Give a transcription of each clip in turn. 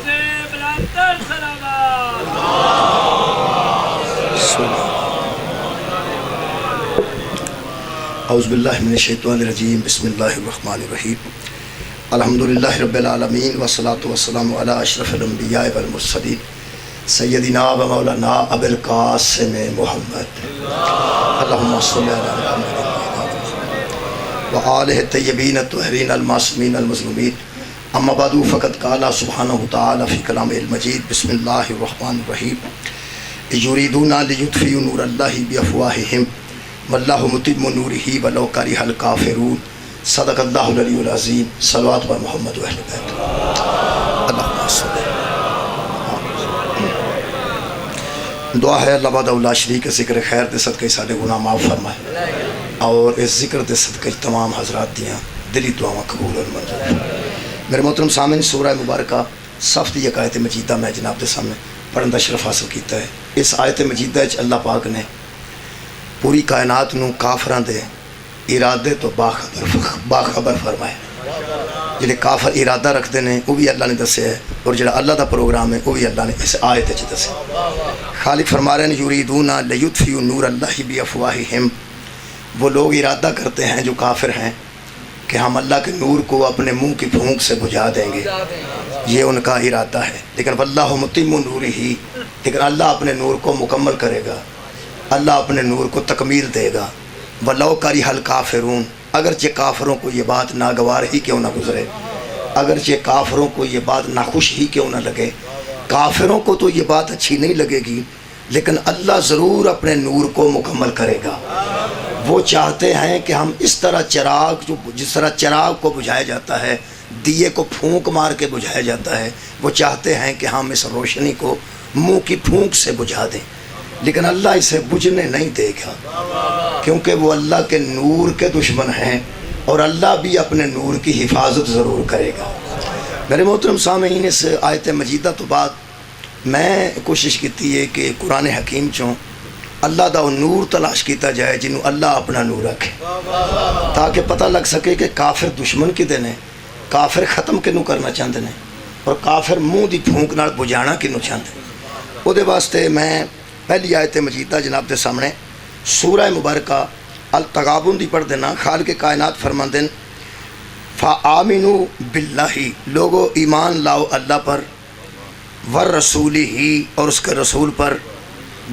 سے بلندر سلامات اعوذ باللہ من الشیطان الرجیم بسم اللہ الرحمن الرحیم الحمدللہ رب العالمین والصلاة والسلام علی اشرف الانبیاء والمرسلین سیدنا و مولانا ابو القاسم محمد اللہم صلی علی محمد وآلہ الطیبین الطاہرین المعصومین المظلومین اما بعد فقد قال سبحانہ تعالی فی کلامہ المجید بسم اللہ الرحمن الرحیم یریدون لیطفئوا نور اللہ بافواہہم واللہ متم نورہ ولو کرہ الکافرون صدق اللہ العلی العظیم صلوات بر محمد و اہل بیت اللہم صلی دعا ہے اللہ وحدہ لا شریک ذکر خیر دے صدقے سارے گناہ معاف فرمائے اور اس ذکر دے صدقے تمام حضرات دیاں دلی دعاواں قبول اور منظور۔ میرے محترم سامعین، سورہ مبارکہ صف دی ایک آیت مجیدہ میں جناب دے سامنے پڑھن دا شرف حاصل کیتا ہے۔ اس آیت مجیدہ وچ اللہ پاک نے پوری کائنات نو کافراں دے ارادے تو باخبر فرمایا۔ جڑے کافر ارادہ رکھتے ہیں وہ بھی اللہ نے دسے ہے، اور جڑا اللہ دا پروگرام ہے وہ بھی اللہ نے اس آیت وچ دسے۔ خالق فرما رہے ہیں یریدون لیطفئوا نور اللہ بافواہہم، وہ لوگ ارادہ کرتے ہیں جو کافر ہیں کہ ہم اللہ کے نور کو اپنے منہ کی پھونک سے بجھا دیں گے، یہ ان کا ارادہ ہے۔ لیکن واللہ متم نورہ، لیکن اللہ اپنے نور کو مکمل کرے گا، اللہ اپنے نور کو تکمیل دے گا۔ وَلَوْ كَرِهَ الْكَافِرُونَ، اگرچہ کافروں کو یہ بات ناگوار ہی کیوں نہ گزرے، اگرچہ کافروں کو یہ بات ناخوش ہی کیوں نہ لگے، کافروں کو تو یہ بات اچھی نہیں لگے گی، لیکن اللہ ضرور اپنے نور کو مکمل کرے گا۔ وہ چاہتے ہیں کہ ہم اس طرح جس طرح چراغ کو بجھایا جاتا ہے، دیے کو پھونک مار کے بجھایا جاتا ہے، وہ چاہتے ہیں کہ ہم اس روشنی کو منہ کی پھونک سے بجھا دیں، لیکن اللہ اسے بجھنے نہیں دے گا، کیونکہ وہ اللہ کے نور کے دشمن ہیں، اور اللہ بھی اپنے نور کی حفاظت ضرور کرے گا۔ میرے محترم سامعین، اس آیت مجیدہ تو بعد میں کوشش کی ہے کہ قرآن حکیم چوں اللہ دا نور تلاش کیتا جائے جنہوں اللہ اپنا نور رکھے، تاکہ پتہ لگ سکے کہ کافر دشمن کدے نے، کافر ختم کنوں کرنا چاہتے ہیں، اور کافر منہ دی پھونک نال بجھانا کنوں چاہتے ہیں۔ وہ دے واسطے میں پہلی آیت مجیدہ جناب دے سامنے سورہ مبارکہ التغابن دی پڑھ دینا۔ خالق کائنات فرماندن فَآمِنُوا بِاللَّهِ، لوگو ایمان لاؤ اللہ پر، وَالرَّسُولِهِ، اور اس کے رسول پر،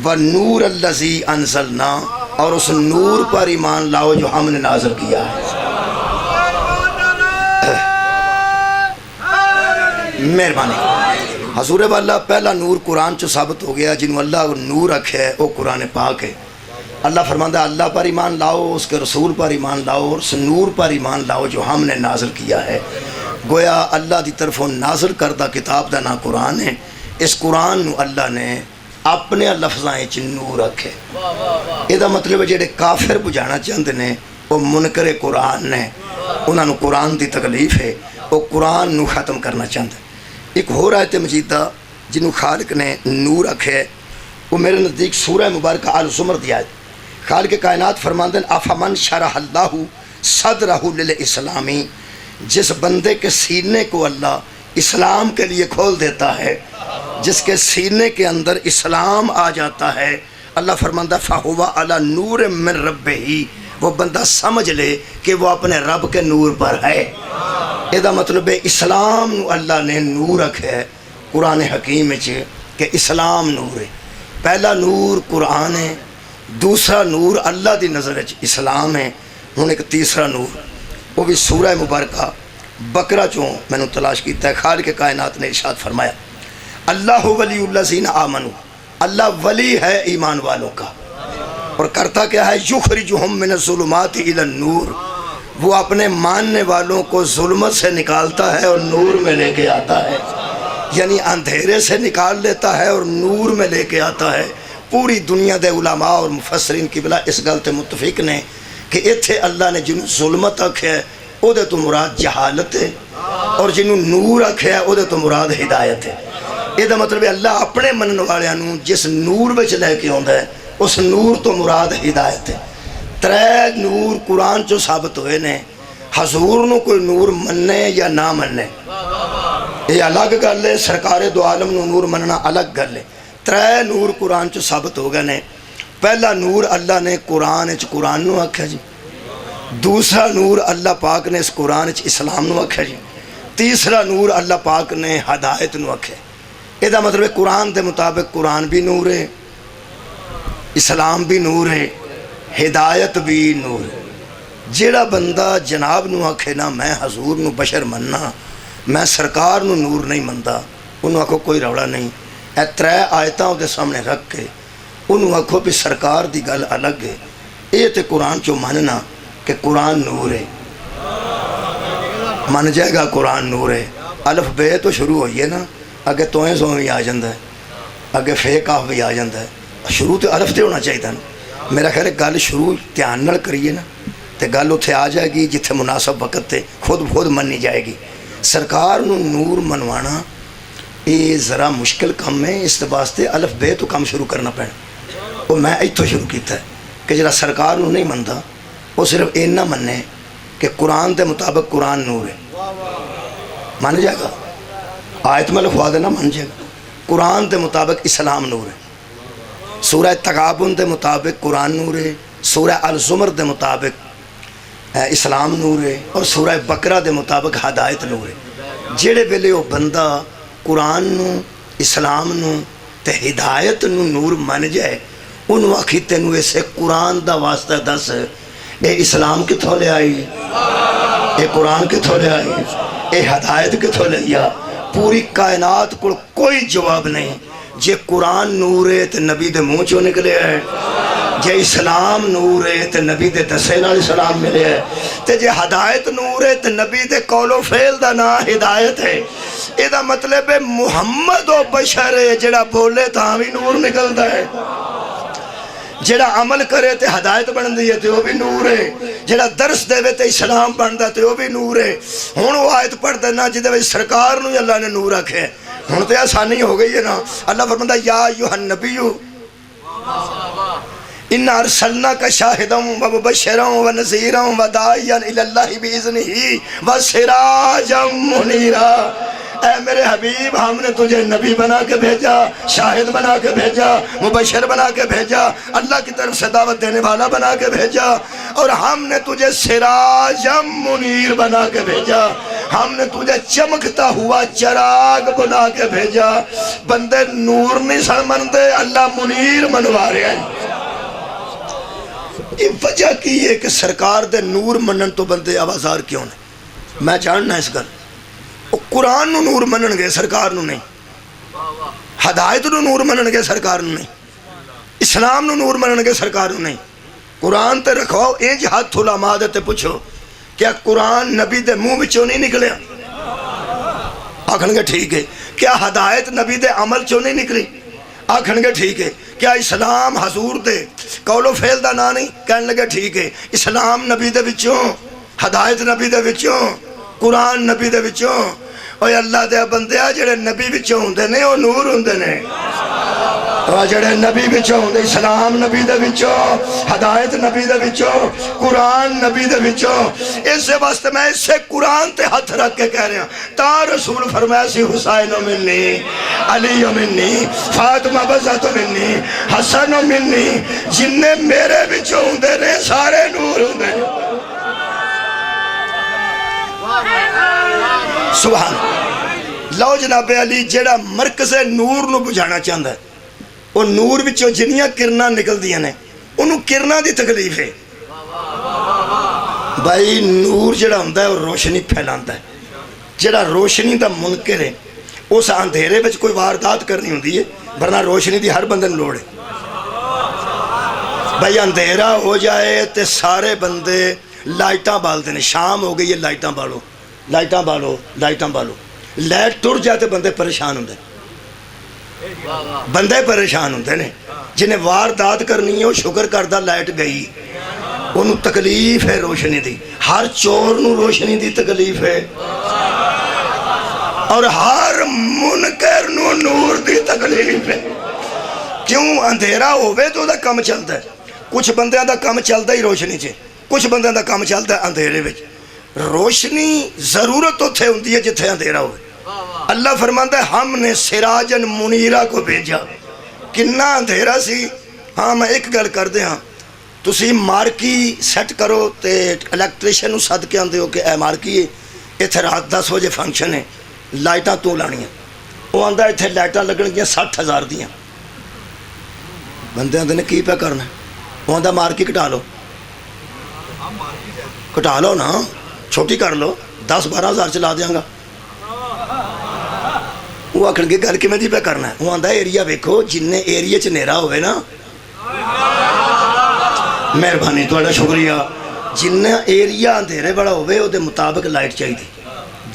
وَالنُّورَ الَّذِي أَنزَلْنَا، اور اس نور پر ایمان لاؤ جو ہم نے نازل کیا ہے۔ مہربانی حضور والا پہلا نور قرآن چو ثابت ہو گیا، جنہوں اللہ نور رکھے ہے وہ قرآن پاک ہے۔ اللہ فرماتا ہے اللہ پر ایمان لاؤ، اس کے رسول پر ایمان لاؤ، اور اس نور پر ایمان لاؤ جو ہم نے نازل کیا ہے۔ گویا اللہ دی طرفوں نازل کردہ کتاب دا نا قرآن ہے، اس قرآن نو اللہ نے اپنے لفظائیں چ نور رکھے۔ یہ دا مطلب جڑے کافر بجھانا چاہتے ہیں وہ منکر قرآن نے، انہوں نے قرآن دی تکلیف ہے، وہ قرآن نو ختم کرنا چاہتے ہیں۔ ایک ہو آیت مجیدہ جنہوں خالق نے نور رکھے، وہ میرے نزدیک سورہ مبارکہ آل زمر دی آیت۔ خالق کائنات فرماندن افمن شرح اللہ صدرہ للاسلامی، جس بندے کے سینے کو اللہ اسلام کے لیے کھول دیتا ہے، جس کے سینے کے اندر اسلام آ جاتا ہے، اللہ فرماندہ فہو علی نور من ربہ، وہ بندہ سمجھ لے کہ وہ اپنے رب کے نور پر ہے۔ یہ مطلب ہے اسلام اللہ نے نور رکھے ہے قرآن حکیم کہ اسلام نور ہے۔ پہلا نور قرآن ہے، دوسرا نور اللہ دی نظر اسلام ہے، ہوں ایک تیسرا نور وہ بھی سورہ مبارکہ بقرہ چوں میں نے تلاش کیتا ہے۔ خالق کائنات نے ارشاد فرمایا اللہ ولی الذین آمنوا، اللہ ولی ہے ایمان والوں کا، اور کرتا کیا ہے یخرجہم من الظلمات الی النور، وہ اپنے ماننے والوں کو ظلمت سے نکالتا ہے اور نور میں لے کے آتا ہے، یعنی اندھیرے سے نکال لیتا ہے اور نور میں لے کے آتا ہے۔ پوری دنیا دے علماء اور مفسرین کی بلا اس گل تے متفق نے کہ ایتھے اللہ نے جنہوں ظلمت رکھے ہے او دے تو مراد جہالت ہے، اور جنہوں نور رکھے ہے او دے تو مراد ہدایت ہے۔ یہ مطلب ہے اللہ اپنے منن والوں جس نور وچ لے کے آندا ہے اس نور تو مراد ہدایت ہے۔ ترے نور قرآن چو ثابت ہوئے نے، حضور نو کوئی نور مننے یا نہ مننے، یہ الگ گل ہے، سرکار دو عالم نو نور مننا الگ گل ہے۔ ترے نور قرآن چ ثابت ہو گئے نے۔ پہلا نور اللہ نے قرآن چ قرآن نو آکھیا جی، دوسرا نور اللہ پاک نے اس قرآن چ اسلام نو آکھیا جی، تیسرا نور اللہ پاک نے ہدایت نو آکھیا۔ یہ دا مطلب ہے قرآن دے مطابق قرآن بھی نور ہے، اسلام بھی نور ہے، ہدایت بھی نور ہے۔ جیڑا بندہ جناب نو آکھے نا میں حضور نو بشر مننا، میں سرکار نو نور نہیں مندا، انہوں آکھو کوئی روڑا نہیں۔ اے ترے آیتاں دے سامنے رکھ کے انہوں آکھو بھی سرکار دی گل الگ ہے۔ یہ تے قرآن چو ماننا کہ قرآن نور ہے، من جائے گا قرآن نور ہے۔ الف بے تو شروع ہوئی ہے نا، اگے توئیں سو بھی آ جاندہ ہے، اگے فے کاف بھی آ جاندہ ہے۔ شروع تو الف تے ہونا چاہیے تھا نا۔ میرا خیال ہے گل شروع دھیان نال کریے نا تے گل اتھے آ جائے گی جتھے مناسب وقت تے خود مننی جائے گی۔ سرکار نو نور منوانا یہ ذرا مشکل کم ہے، اس واسطے الف بے تو کم شروع کرنا پینا۔ وہ میں ایتھوں شروع کیتا ہے کہ جڑا سرکار نو نہیں مندا وہ صرف اینا مننے کہ قرآن دے مطابق قرآن نور ہے، مان جائے گا۔ آیت میں لکھوا دینا مان جائے گا۔ قرآن دے مطابق اسلام نور ہے، سورہ تغابن دے مطابق قرآن نور ہے، سورہ الزمر دے مطابق اسلام نور ہے، اور سورہ بقرہ دے مطابق ہدایت نور ہے۔ جیڑے ویلے وہ بندہ قرآن نو اسلام نو تے ہدایت نو نور من جائے، انہوں آکھی تینوں اسے قرآن دا واسطہ دس اے اسلام کتھوں لے آئی، اے قرآن کتھوں لے آئی، اے ہدایت کتھوں لے آئی۔ پوری کائنات کو کوئی جواب نہیں۔ جے قرآن نور ہے تے نبی دے منہ چوں نکلے ہے، جے اسلام نور ہے تے نبی دے دسے نال اسلام ملے ہے، تے جے ہدایت نور ہے تے نبی دے قول و فعل دا نا ہدایت ہے۔ اے دا مطلب ہے محمد و بشر ہے، جڑا بولے تاں بھی نور نکلدا ہے، جڑا عمل کرے تے ہدایت بن دی ہے تے وہ بھی نور ہے، جڑا درس دے وے تے اسلام بن دا تے وہ بھی نور ہے۔ ہن وہ آیت پڑھ دینا جدے وچ سرکار نو اللہ نے نور رکھے، ہن تے آسانی ہو گئی ہے نا۔ اللہ فرماندا یا ایھا النبی اِنَّا أَرْسَلْنَاكَ شَاهِدًا وَمُبَشِّرًا وَنَذِيرًا وَدَاعِيًا إِلَى اللَّهِ بِإِذْنِهِ وَسِرَاجًا مُنِيرًا۔ اے میرے حبیب ہم نے تجھے نبی بنا کے بھیجا، شاہد بنا کے بھیجا، مبشر بنا کے بھیجا، اللہ کی طرف سے دعوت دینے والا بنا کے بھیجا، اور ہم نے تجھے سراجا منیر بنا کے بھیجا، ہم نے تجھے چمکتا ہوا چراغ بنا کے بھیجا۔ بندے نور نہیں سن مندے، اللہ منیر منوا رہے ہیں۔ یہ وجہ کی ہے کہ سرکار دے نور منن تو بندے آوازار کیوں نہیں؟ میں جاننا اس گل۔ وہ قرآن نو نور منن گے سرکار نو نہیں، ہدایت نو نور منن گے سرکار نو نہیں، اسلام نو نور منن گے سرکار نو نہیں۔ قرآن تے رکھو انج ہاتھ علماء دے تے پوچھو کیا قرآن نبی دے منہ وچوں نہیں نکلیا؟ آکھن گے ٹھیک ہے۔ کیا ہدایت نبی دے عمل چوں نہیں نکلی؟ آکھن گے ٹھیک ہے۔ کیا اسلام حضور دے قول و فعل دا نا نہیں؟ کہنے لگے ٹھیک ہے۔ اسلام نبی دے وچوں، ہدایت نبی دے وچوں، قرآن نبی دے وچوں۔ اوہ اللہ دے بندیا جڑے نبی وچوں ہوندے نے وہ نور ہوندے نے، اور جڑے نبی وچوں ہوندے اسلام نبی دے وچوں، ہدایت نبی دے وچوں، قرآن نبی دے وچوں۔ اس واسطے میں اسے قرآن تے ہاتھ رکھ کے کہہ رہا ہوں، تا رسول فرمایا سی حسین منی، علی منی، فاطمہ بزت منی، حسن منی، جننے میرے وچوں ہوندے نے سارے نور ہوندے نے۔ سبحان لو جناب علی جیڑا مرکز نور نو بجھانا چاہتا ہے، وہ نور وچوں جنیاں کرنا نکل دیا نے، انہوں کرنا دی تکلیف ہے۔ بھائی نور جڑا ہوندہ ہے وہ روشنی پھیلانتا ہے، جڑا روشنی دا منکر ہے اس اندھیرے وچ کوئی واردات کرنی ہوندی ہے، ورنہ روشنی دی ہر بندے لوڑ ہے۔ بھائی اندھیرا ہو جائے تے سارے بندے لائٹاں بالتے ہیں، شام ہو گئی ہے لائٹاں بالو، لائٹاں بالو، لائٹاں بالو۔ لائٹ ٹر جائے تو بندے پریشان ہوندے، بندے پریشان ہوندے نے۔ جنہیں واردات کرنی ہے وہ شکر کردہ لائٹ گئی، انہوں تکلیف ہے روشنی دی۔ ہر چور نو روشنی دی تکلیف ہے، اور ہر منکر نو نور دی تکلیف ہے۔ کیوں؟ اندھیرا ہوئے تو دا کم چلتا ہے۔ کچھ بندیاں دا کم چلتا ہی روشنی چے، کچھ بندیاں دا کم چلتا ہے اندھیرے وچ۔ روشنی ضرورت اتھے ہوندی ہے جتھے اندھیرا ہوئے۔ اللہ فرماتا ہے ہم نے سراجن منیرہ کو بھیجا. کنا اندھیرا سی. ہاں میں ایک گل کر دیا, تسی مارکی سیٹ کرو تے الیکٹریشن نو سد کے آندے ہو کہ اے مارکی اتنے رات 10 بجے فنکشن ہے, لائٹاں تو لانیاں. وہ آندا اتنے لائٹاں لگن گیا 60,000 دیاں. بندے آندے نے کی پہ کرنا, وہ آندا مارکی کٹا لو. کٹا لو نا, چھوٹی کر لو, 10-12 ہزار چلا دیاں گا. وہ آخر گے گل کیویں دی پہ کرنا ہے. وہ آندا ایریا ویکھو, جن ایریے چ نیرا ہوئے نا, مہربانی تھوڑا شکریہ, جنہ ایریا اندھیرے بڑا ہوئے وہ دے مطابق لائٹ چاہیے.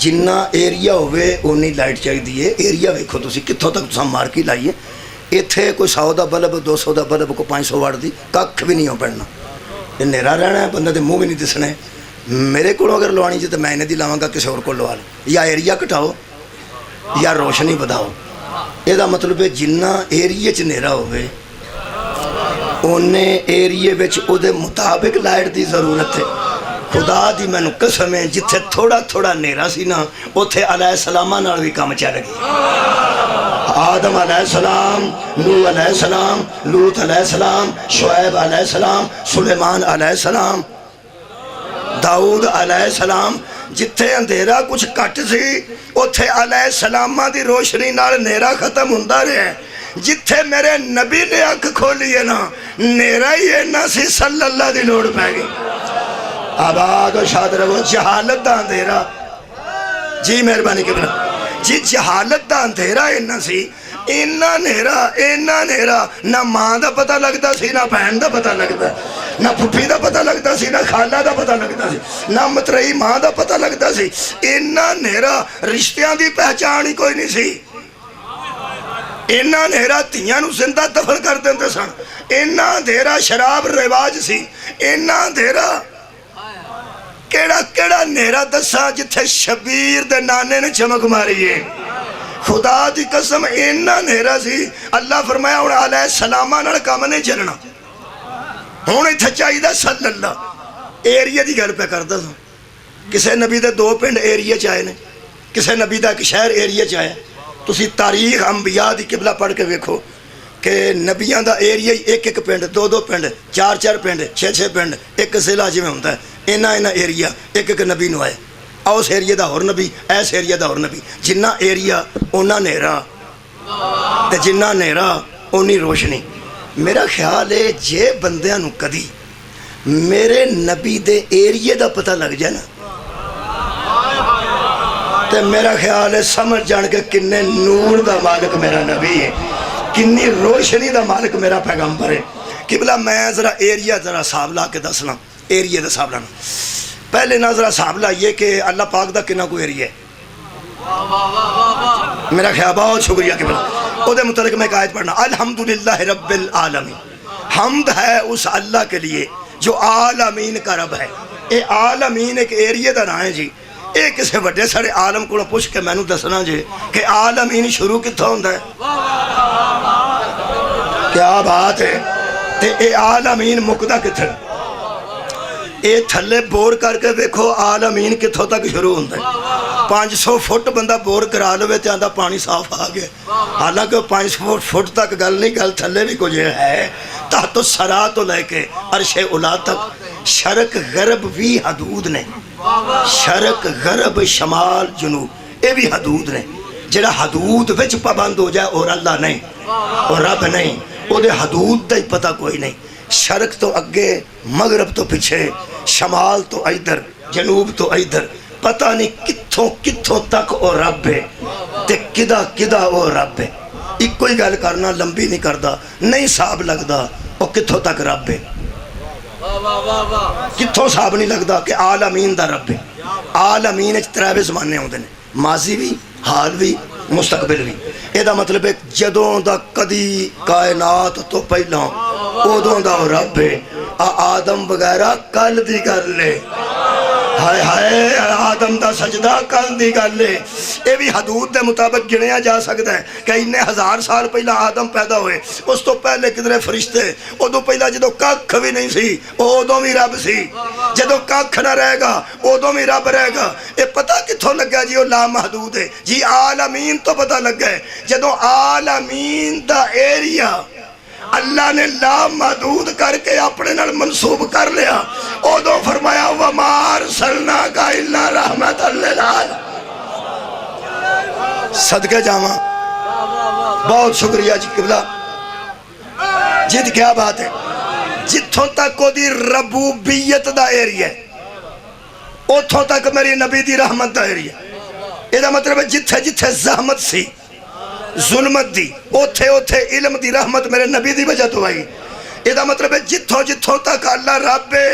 جنہ ایریا ہوئے اونی لائٹ چاہیے. ایریا ویکھو تسی کتھوں تک تساں مارکی لائیے, اتنے کوئی 100 دا بلب 200 دا بلب کو 500 واٹ دی کھ بھی نہیں ہو پڑنا. یہ نیرا رہنا ہے, بندے دے منہ بھی نہیں دسنے. میرے کو اگر لوانی جی تو میں انہیں دی لاواں گا, کسی اور کو لوا لو. یا ایریا کٹاؤ یا روشنی بداؤ. یہ مطلب ہے جنہ ایریے چ نیرا ہوئے انہیں ایریے بچ او دے مطابق لائٹ دی ضرورت ہے. خدا دی مینوں قسم ہے, جتھے تھوڑا تھوڑا نیرا سی نا اوتھے علیہ السلام نال بھی کام چل گیا. آدم علیہ السلام, نوح علیہ السلام, لوط علیہ السلام, شعیب علیہ السلام, سلیمان علیہ السلام, داؤد علیہ السلام. جتھے اندھیرا کچھ کٹ سی اوتھے علیہ السلام دی روشنی نال نیرا ختم ہوندا رہیا. جتھے میرے نبی نے اکھ کھولی ہے نا, نیرا ہی اینا سی, صلی اللہ دی لوڑ پہ گئی. آباد و شاد رہو. جہالت دا اندھیرا, جی مہربانی کے بنا جی, جہالت دا اندھیرا اینا سی, اینا نیرا نہ ماں دا پتہ لگتا سی, نہ بہن دا پتہ لگتا, نہ پھپھی دا پتہ لگتا سی, نہ خالہ دا پتہ لگتا سی, نہ مترئی ماں دا پتہ لگتا سی. اینا نیرا رشتیاں دی پہچان ہی کوئی نہیں سی. اینا نیرا تیاں نو زندہ دفن کر دیندے سن. اینا نیرا شراب رواج سی. اینا نیرا کیڑا نیرا دسا جتھے شبیر دے نانے نے چمک ماری ہے. خدا دی قسم اینا نیرا سی. اللہ فرمایا ہوں علیہ السلام نال کام نہیں چلنا. ہوں اتھے چاہیے صلی اللہ. ایریے دی گل پہ کردا سا. کسے نبی دے 2 پنڈ ایریے چاہے نے, کسے نبی دا ایک شہر ایریے چاہے. تسی تاریخ انبیاء دی قبلہ پڑھ کے ویکھو کہ نبیان دا ایریہ ایک پنڈ, 2 پنڈ, 4 پنڈ, 6 پنڈ, ایک ضلع جی میں ہوتا ہے. اینا ایریہ ایک نبی نو آئے. اس ایریے دا اور نبی, ایس ایریے دا اور نبی. جنہ ایریہ اونا نیرا تے جنہ نیرا اونی روشنی. میرا خیال ہے جے بندیاں نو کدی میرے نبی دے ایریے دا پتہ لگ جائے نا, تے میرا خیال ہے سمجھ جان کے کنے نور دا مالک میرا نبی ہے, کنی روشنی دا مالک میرا پیغمبر ہے. قبلہ میں ذرا ایریہ ذرا صاحب لا کے دسنا, ایریے دا صاحب لانا. پہلے نہ ذرا صاحب لائیے کہ اللہ پاک دا کنہ کو ایریہ ہے. میرا خیال بہت شکریہ قبلہ. او دے متعلق میں ایک آیت پڑھنا, الحمدللہ رب العالمین. حمد ہے اس اللہ کے لیے جو عالمین کا رب ہے. اے عالمین ایک ایریے دا نام ہے جی. اے کسے وڈے سارے عالم کو پوچھ کے میں نو دسنا جے کہ عالمین شروع کتھا ہوندہ ہے. کیا بات ہے. تے اے عالمین مقدہ کتھا ہے. اے تھلے بور کر کے دیکھو عالمین کتھوں تک شروع ہوندہ ہے. 500 فٹ بندہ بور کرا لوے تے آندہ پانی صاف آگئے. حالانکہ 500 فٹ تک گل نہیں, گل تھلے بھی کچھ ہے. تحت السرا تو لے کے عرش اولا تک شرق غرب بھی حدود نے. شرق غرب شمال جنوب اے بھی حدود نے. جڑا حدود وچ پابند ہو جائے اور اللہ نہیں اور رب نہیں, او دے حدود دا ہی پتہ کوئی نہیں. شرق تو اگے, مغرب تو پیچھے, شمال تو ادھر, جنوب تو ادھر, پتہ نہیں کتھوں تک او رب ہے تے کدا او رب ہے. ایک کوئی گل کرنا لمبی نہیں کردا, نہیں صاحب لگدا او کتھوں تک رب ہے. کتھوں صاحب نہیں لگدا کہ عالمین دا رب ہے. عالمین اچ 3 زمانے ہوندے نے, ماضی بھی, حال بھی, مستقبل بھی. اے دا مطلب ہے جدوں دا کدی کائنات تو پہلا ادوں دا رب ہے. آدم وغیرہ کل دی گل ہے. ہائے ہائے آدم دا سجدہ کل دی گل ہے، یہ بھی حدود دے مطابق گنیا جا سکتا ہے کہ انہیں 1000 سال پہلا آدم پیدا ہوئے، اس تو پہلے کدھرے فرشتے، ادو پہلا جدو ککھ بھی نہیں سی ادو بھی رب سی، جدو ککھ نہ رہے گا ادو بھی رب رہے گا۔ یہ پتہ کتھوں لگا جی وہ لامحدود ہے جی، عالمین تو پتہ لگا ہے جدو عالمین دا ایریا اللہ نے لامحدود کر کے اپنے نال منصوب کر لیا، ادو فرمایا وَمَا أَرْسَلْنَاكَ إِلَّا رَحْمَةً لِلْعَالَمِينَ۔ صدقے جاواں، بہت شکریہ جی قبلہ جت، کیا بات ہے، جتھوں تک کو دی ربوبیت دا ایریا ہے اتھوں تک میری نبی دی رحمت دا ایریا ہے۔ یہ دا مطلب ہے جتھے جتھے زحمت سی ظلمت دی اوتھے اوتھے علم دی رحمت میرے نبی دی وجہ تو آئی۔ یہ دا مطلب ہے جتھوں جتھوں تک اللہ رب ہے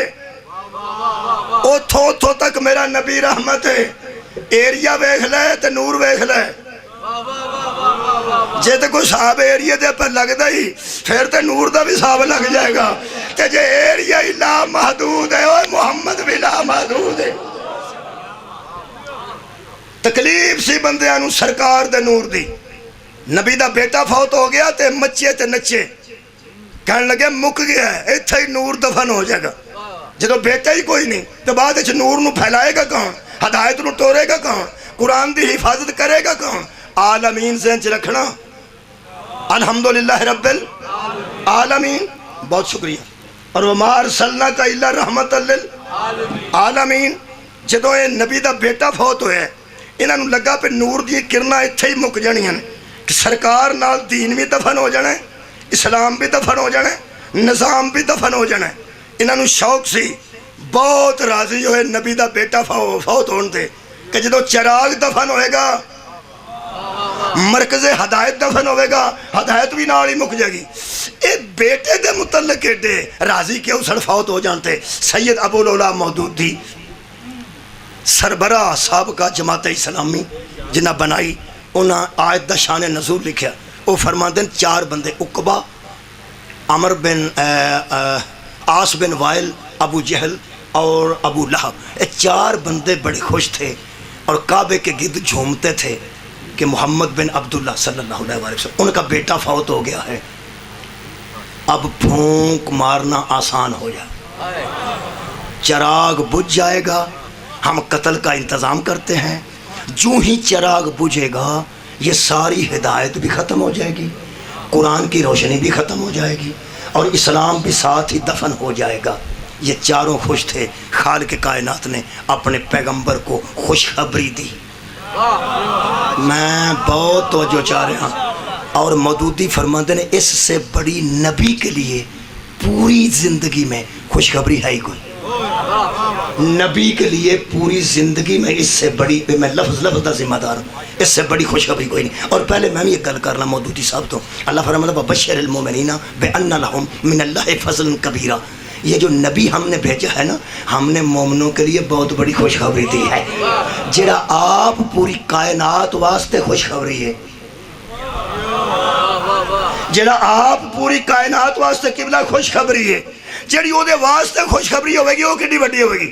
اتھوں اتھوں تک میرا نبی رحمت ہے۔ ایریا ویکھ لے تے نور ویکھ لے، جے تے کوئی صاحب ایریا دے پر لگ دائی پھر تے نور دا بھی صاحب لگ جائے گا، تے جے ایریا ہی لا محدود ہے اوہ محمد بھی لا محدود ہے۔ تکلیف سی بندیاں سرکار دے نور دی، نبی دا بیٹا فوت ہو گیا تے مچے تے نچے، کہنے لگے مک گیا ہے اتھا ہی نور دفن ہو جائے گا، جدو بیٹا ہی کوئی نہیں تو بعد اچھ نور نو پھیلائے گا کون، ہدایت نو ٹورے گا کون، قرآن دی حفاظت کرے گا کون۔ عالمین ذہن چ رکھنا، الحمدللہ رب العالمین، بہت شکریہ۔ اور وَمَا أَرْسَلْنَاكَ إِلَّا رَحْمَةً لِلْعَالَمِينَ۔ جدو یہ نبی دا بیٹا فوت ہوئے انہاں نو لگا پہ نور دی کرنا اتھے ہی مک جانی ہیں کہ سرکار نال دین بھی دفن ہو جانا ہے، اسلام بھی دفن ہو جانا ہے، نظام بھی دفن ہو جانا ہے۔ انہاں نو شوق سی، بہت راضی ہوئے نبی دا بیٹا فوت ہون تے کہ جدو چراغ دفن ہوئے گا مرکز ہدایت دفن ہوئے گا، ہدایت بھی نال ہی مک جائے گی۔ اے بیٹے دے متعلق ایڈے راضی کیوں سڑ فوت ہو جانتے۔ سید ابو العلا مودودی سربراہ سابقہ جماعت اسلامی جنہ بنائی، انہاں آیت دا شان نزول لکھیا، وہ فرماندن 4 بندے عقبہ، عمر بن عاص بن وائل، ابو جہل اور ابو لہب، یہ 4 بندے بڑے خوش تھے اور کعبے کے گرد جھومتے تھے کہ محمد بن عبداللہ صلی اللہ علیہ وسلم ان کا بیٹا فوت ہو گیا ہے، اب پھونک مارنا آسان ہو جائے، چراغ بجھ جائے گا، ہم قتل کا انتظام کرتے ہیں۔ جو ہی چراغ بجھے گا یہ ساری ہدایت بھی ختم ہو جائے گی، قرآن کی روشنی بھی ختم ہو جائے گی اور اسلام بھی ساتھ ہی دفن ہو جائے گا۔ یہ چاروں خوش تھے، خالق کائنات نے اپنے پیغمبر کو خوشخبری دی۔ میں بہت توجہ چاہ رہا ہوں، اور مودودی فرماندے نے اس سے بڑی نبی کے لیے پوری زندگی میں خوشخبری ہے ہی کوئی، نبی کے لیے پوری زندگی میں اس سے بڑی، میں لفظ دا ذمہ دار ہوں، اس سے بڑی خوشخبری کوئی نہیں۔ اور پہلے میں یہ گل کرنا مودودی صاحب تو، اللہ فرماتا وَبَشِّرِ الْمُؤْمِنِينَ بِأَنَّ لَهُم مِّنَ اللَّهِ فَضْلًا كَبِيرًا۔ یہ جو نبی ہم نے بھیجا ہے نا، ہم نے مومنوں کے لیے بہت بڑی خوشخبری دی ہے، جڑا آپ پوری کائنات واسطے خوشخبری ہے، جڑا آپ پوری کائنات واسطے قبلہ خوشخبری ہے، جڑی وہ دے واسطے خوشخبری ہوئے گی وہ کتنی بڑی ہوئے گی۔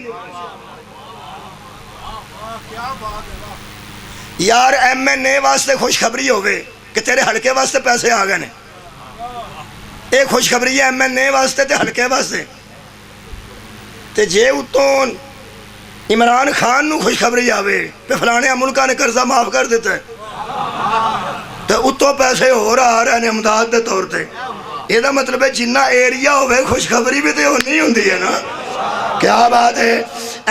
یار ایم این اے واسطے خوشخبری ہوئے کہ تیرے حلقے واسطے پیسے آ گئے نے، ایک خوشخبری ہے ایم این اے واسطے تے حلقے واسطے، تے جے اتوں عمران خان نو خوشخبری آوے پہ فلانے ملکہ نے قرضہ معاف کر دیتا ہے تے اتوں پیسے ہو رہا نے امداد دے طور تے، یہ دا مطلب ہے جنہ ایریا ہوئے خوشخبری بھی تے ہونی ہوندی ہے نا۔ کیا بات ہے،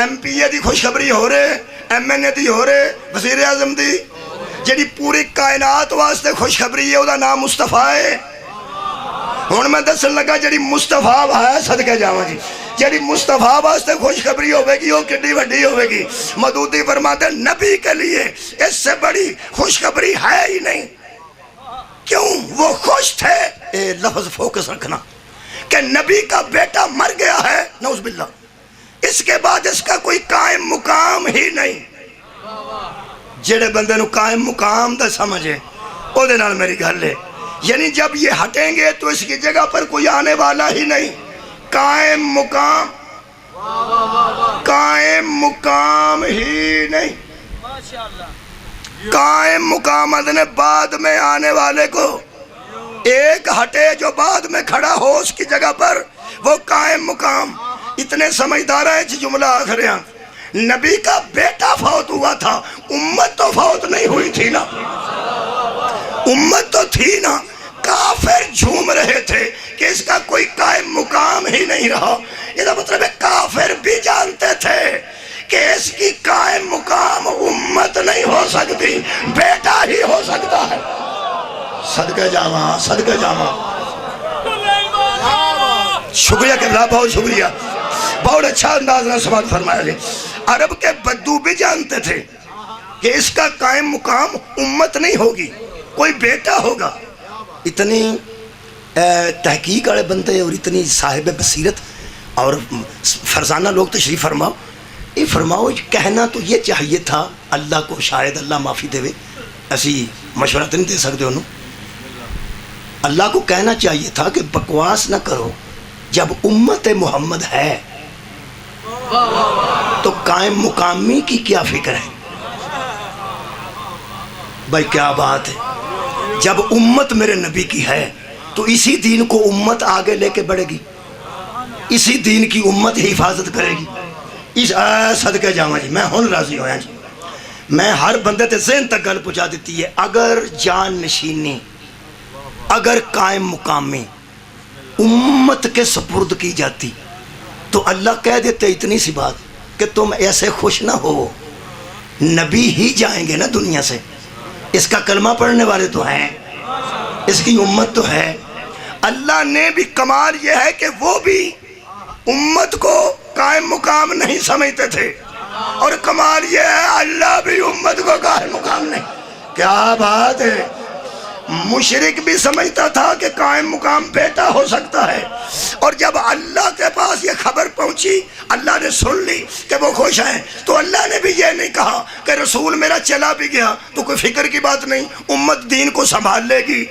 ایم پی اے دی خوشخبری ہو رہے، ایم این اے دی ہو رہے، وزیر اعظم دی، جیڑی پوری کائنات واسطے خوشخبری ہے وہ دا نام مصطفیٰ ہے۔ ہون میں دسن لگا جیڑی مصطفیٰ ہے، صدقے جاواں جی، جیڑی مصطفیٰ واسطے خوشخبری ہوئے گی وہ کتنی بڑی ہوئے گی۔ مودودی فرماتے نبی کے لیے اس سے بڑی خوشخبری ہے ہی نہیں۔ کیوں؟ وہ خوش تھے، اے لفظ فوکس رکھنا، کہ نبی کا بیٹا مر گیا ہے، نعوذ باللہ، اس کے بعد اس کا کوئی قائم مقام ہی نہیں۔ جڑے بندے نو قائم مقام دا سمجھے او دے نال میری گل ہے، یعنی جب یہ ہٹیں گے تو اس کی جگہ پر کوئی آنے والا ہی نہیں۔ قائم مقام قائم مقام ہی نہیں، قائم مقام نے بعد میں آنے والے کو، ایک ہٹے جو بعد میں کھڑا ہو اس کی جگہ پر، وہ قائم مقام۔ اتنے سمجھدار ہیں جی جملہ آخر یہاں، نبی کا بیٹا فوت ہوا تھا، امت تو فوت نہیں ہوئی تھی نا، امت تو تھی نا۔ کافر جھوم رہے تھے کہ اس کا کوئی قائم مقام ہی نہیں رہا۔ یہ مطلب ہے کافر بھی جانتے تھے کہ اس کی قائم مقام امت نہیں ہو سکتی، بیٹا ہی ہو سکتا ہے۔ صدقہ جامع، صدقہ جامع، شکریہ قبلہ، بہت شکریہ، بہت اچھا انداز نے سوال فرمایا جی۔ عرب کے بدو بھی جانتے تھے کہ اس کا قائم مقام امت نہیں ہوگی، کوئی بیٹا ہوگا۔ اتنی تحقیق والے بندے اور اتنی صاحب بصیرت اور فرزانہ لوگ تشریف فرماؤ، یہ فرماؤ کہنا تو یہ چاہیے تھا، اللہ کو شاید اللہ معافی دے، ایسی مشورہ تو نہیں دے سکتے انہوں، اللہ کو کہنا چاہیے تھا کہ بکواس نہ کرو، جب امت محمد ہے تو قائم مقامی کی کیا فکر ہے؟ بھائی کیا بات ہے، جب امت میرے نبی کی ہے تو اسی دین کو امت آگے لے کے بڑھے گی، اسی دین کی امت ہی حفاظت کرے گی۔ اس صدقہ جاواں جی، میں ہن راضی ہویا جی، میں ہر بندے تے ذہن تک گل پہنچا دیتی ہے۔ اگر جان نشینی، اگر قائم مقامی امت کے سپرد کی جاتی تو اللہ کہہ دیتے اتنی سی بات کہ تم ایسے خوش نہ ہو، نبی ہی جائیں گے نا دنیا سے، اس کا کلمہ پڑھنے والے تو ہیں، اس کی امت تو ہے۔ اللہ نے بھی کمال یہ ہے کہ وہ بھی امت کو قائم مقام نہیں سمجھتے تھے، اور کمال یہ ہے اللہ بھی امت کو قائم مقام نہیں۔ کیا بات ہے، مشرک بھی سمجھتا تھا کہ قائم مقام بیٹا ہو سکتا ہے، اور جب اللہ کے پاس یہ خبر پہنچی، اللہ نے سن لی کہ وہ خوش ہیں، تو اللہ نے بھی یہ نہیں کہا کہ رسول میرا چلا بھی گیا تو کوئی فکر کی بات نہیں، امت دین کو سنبھال لے گی،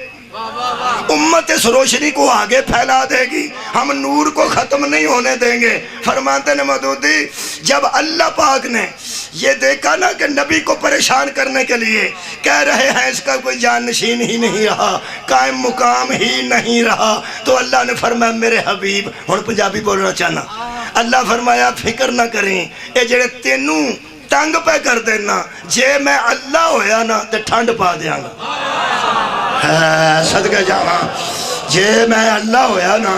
امت اس روشنی کو آگے پھیلا دے گی، ہم نور کو ختم نہیں ہونے دیں گے۔ فرماتے ہیں مودودی، جب اللہ پاک نے یہ دیکھا نا کہ نبی کو پریشان کرنے کے لیے کہہ رہے ہیں اس کا کوئی جان نشین ہی نہیں رہا، قائم مقام ہی نہیں رہا، تو اللہ نے فرمایا میرے حبیب، ہن پنجابی بولنا چاہنا، اللہ فرمایا فکر نہ کریں، اے جڑے تینوں تنگ پہ کر دینا، جے میں اللہ ہویا نا تے ٹھنڈ پا دیاں گا۔ صدقہ جاواں، جے میں اللہ ہویا نا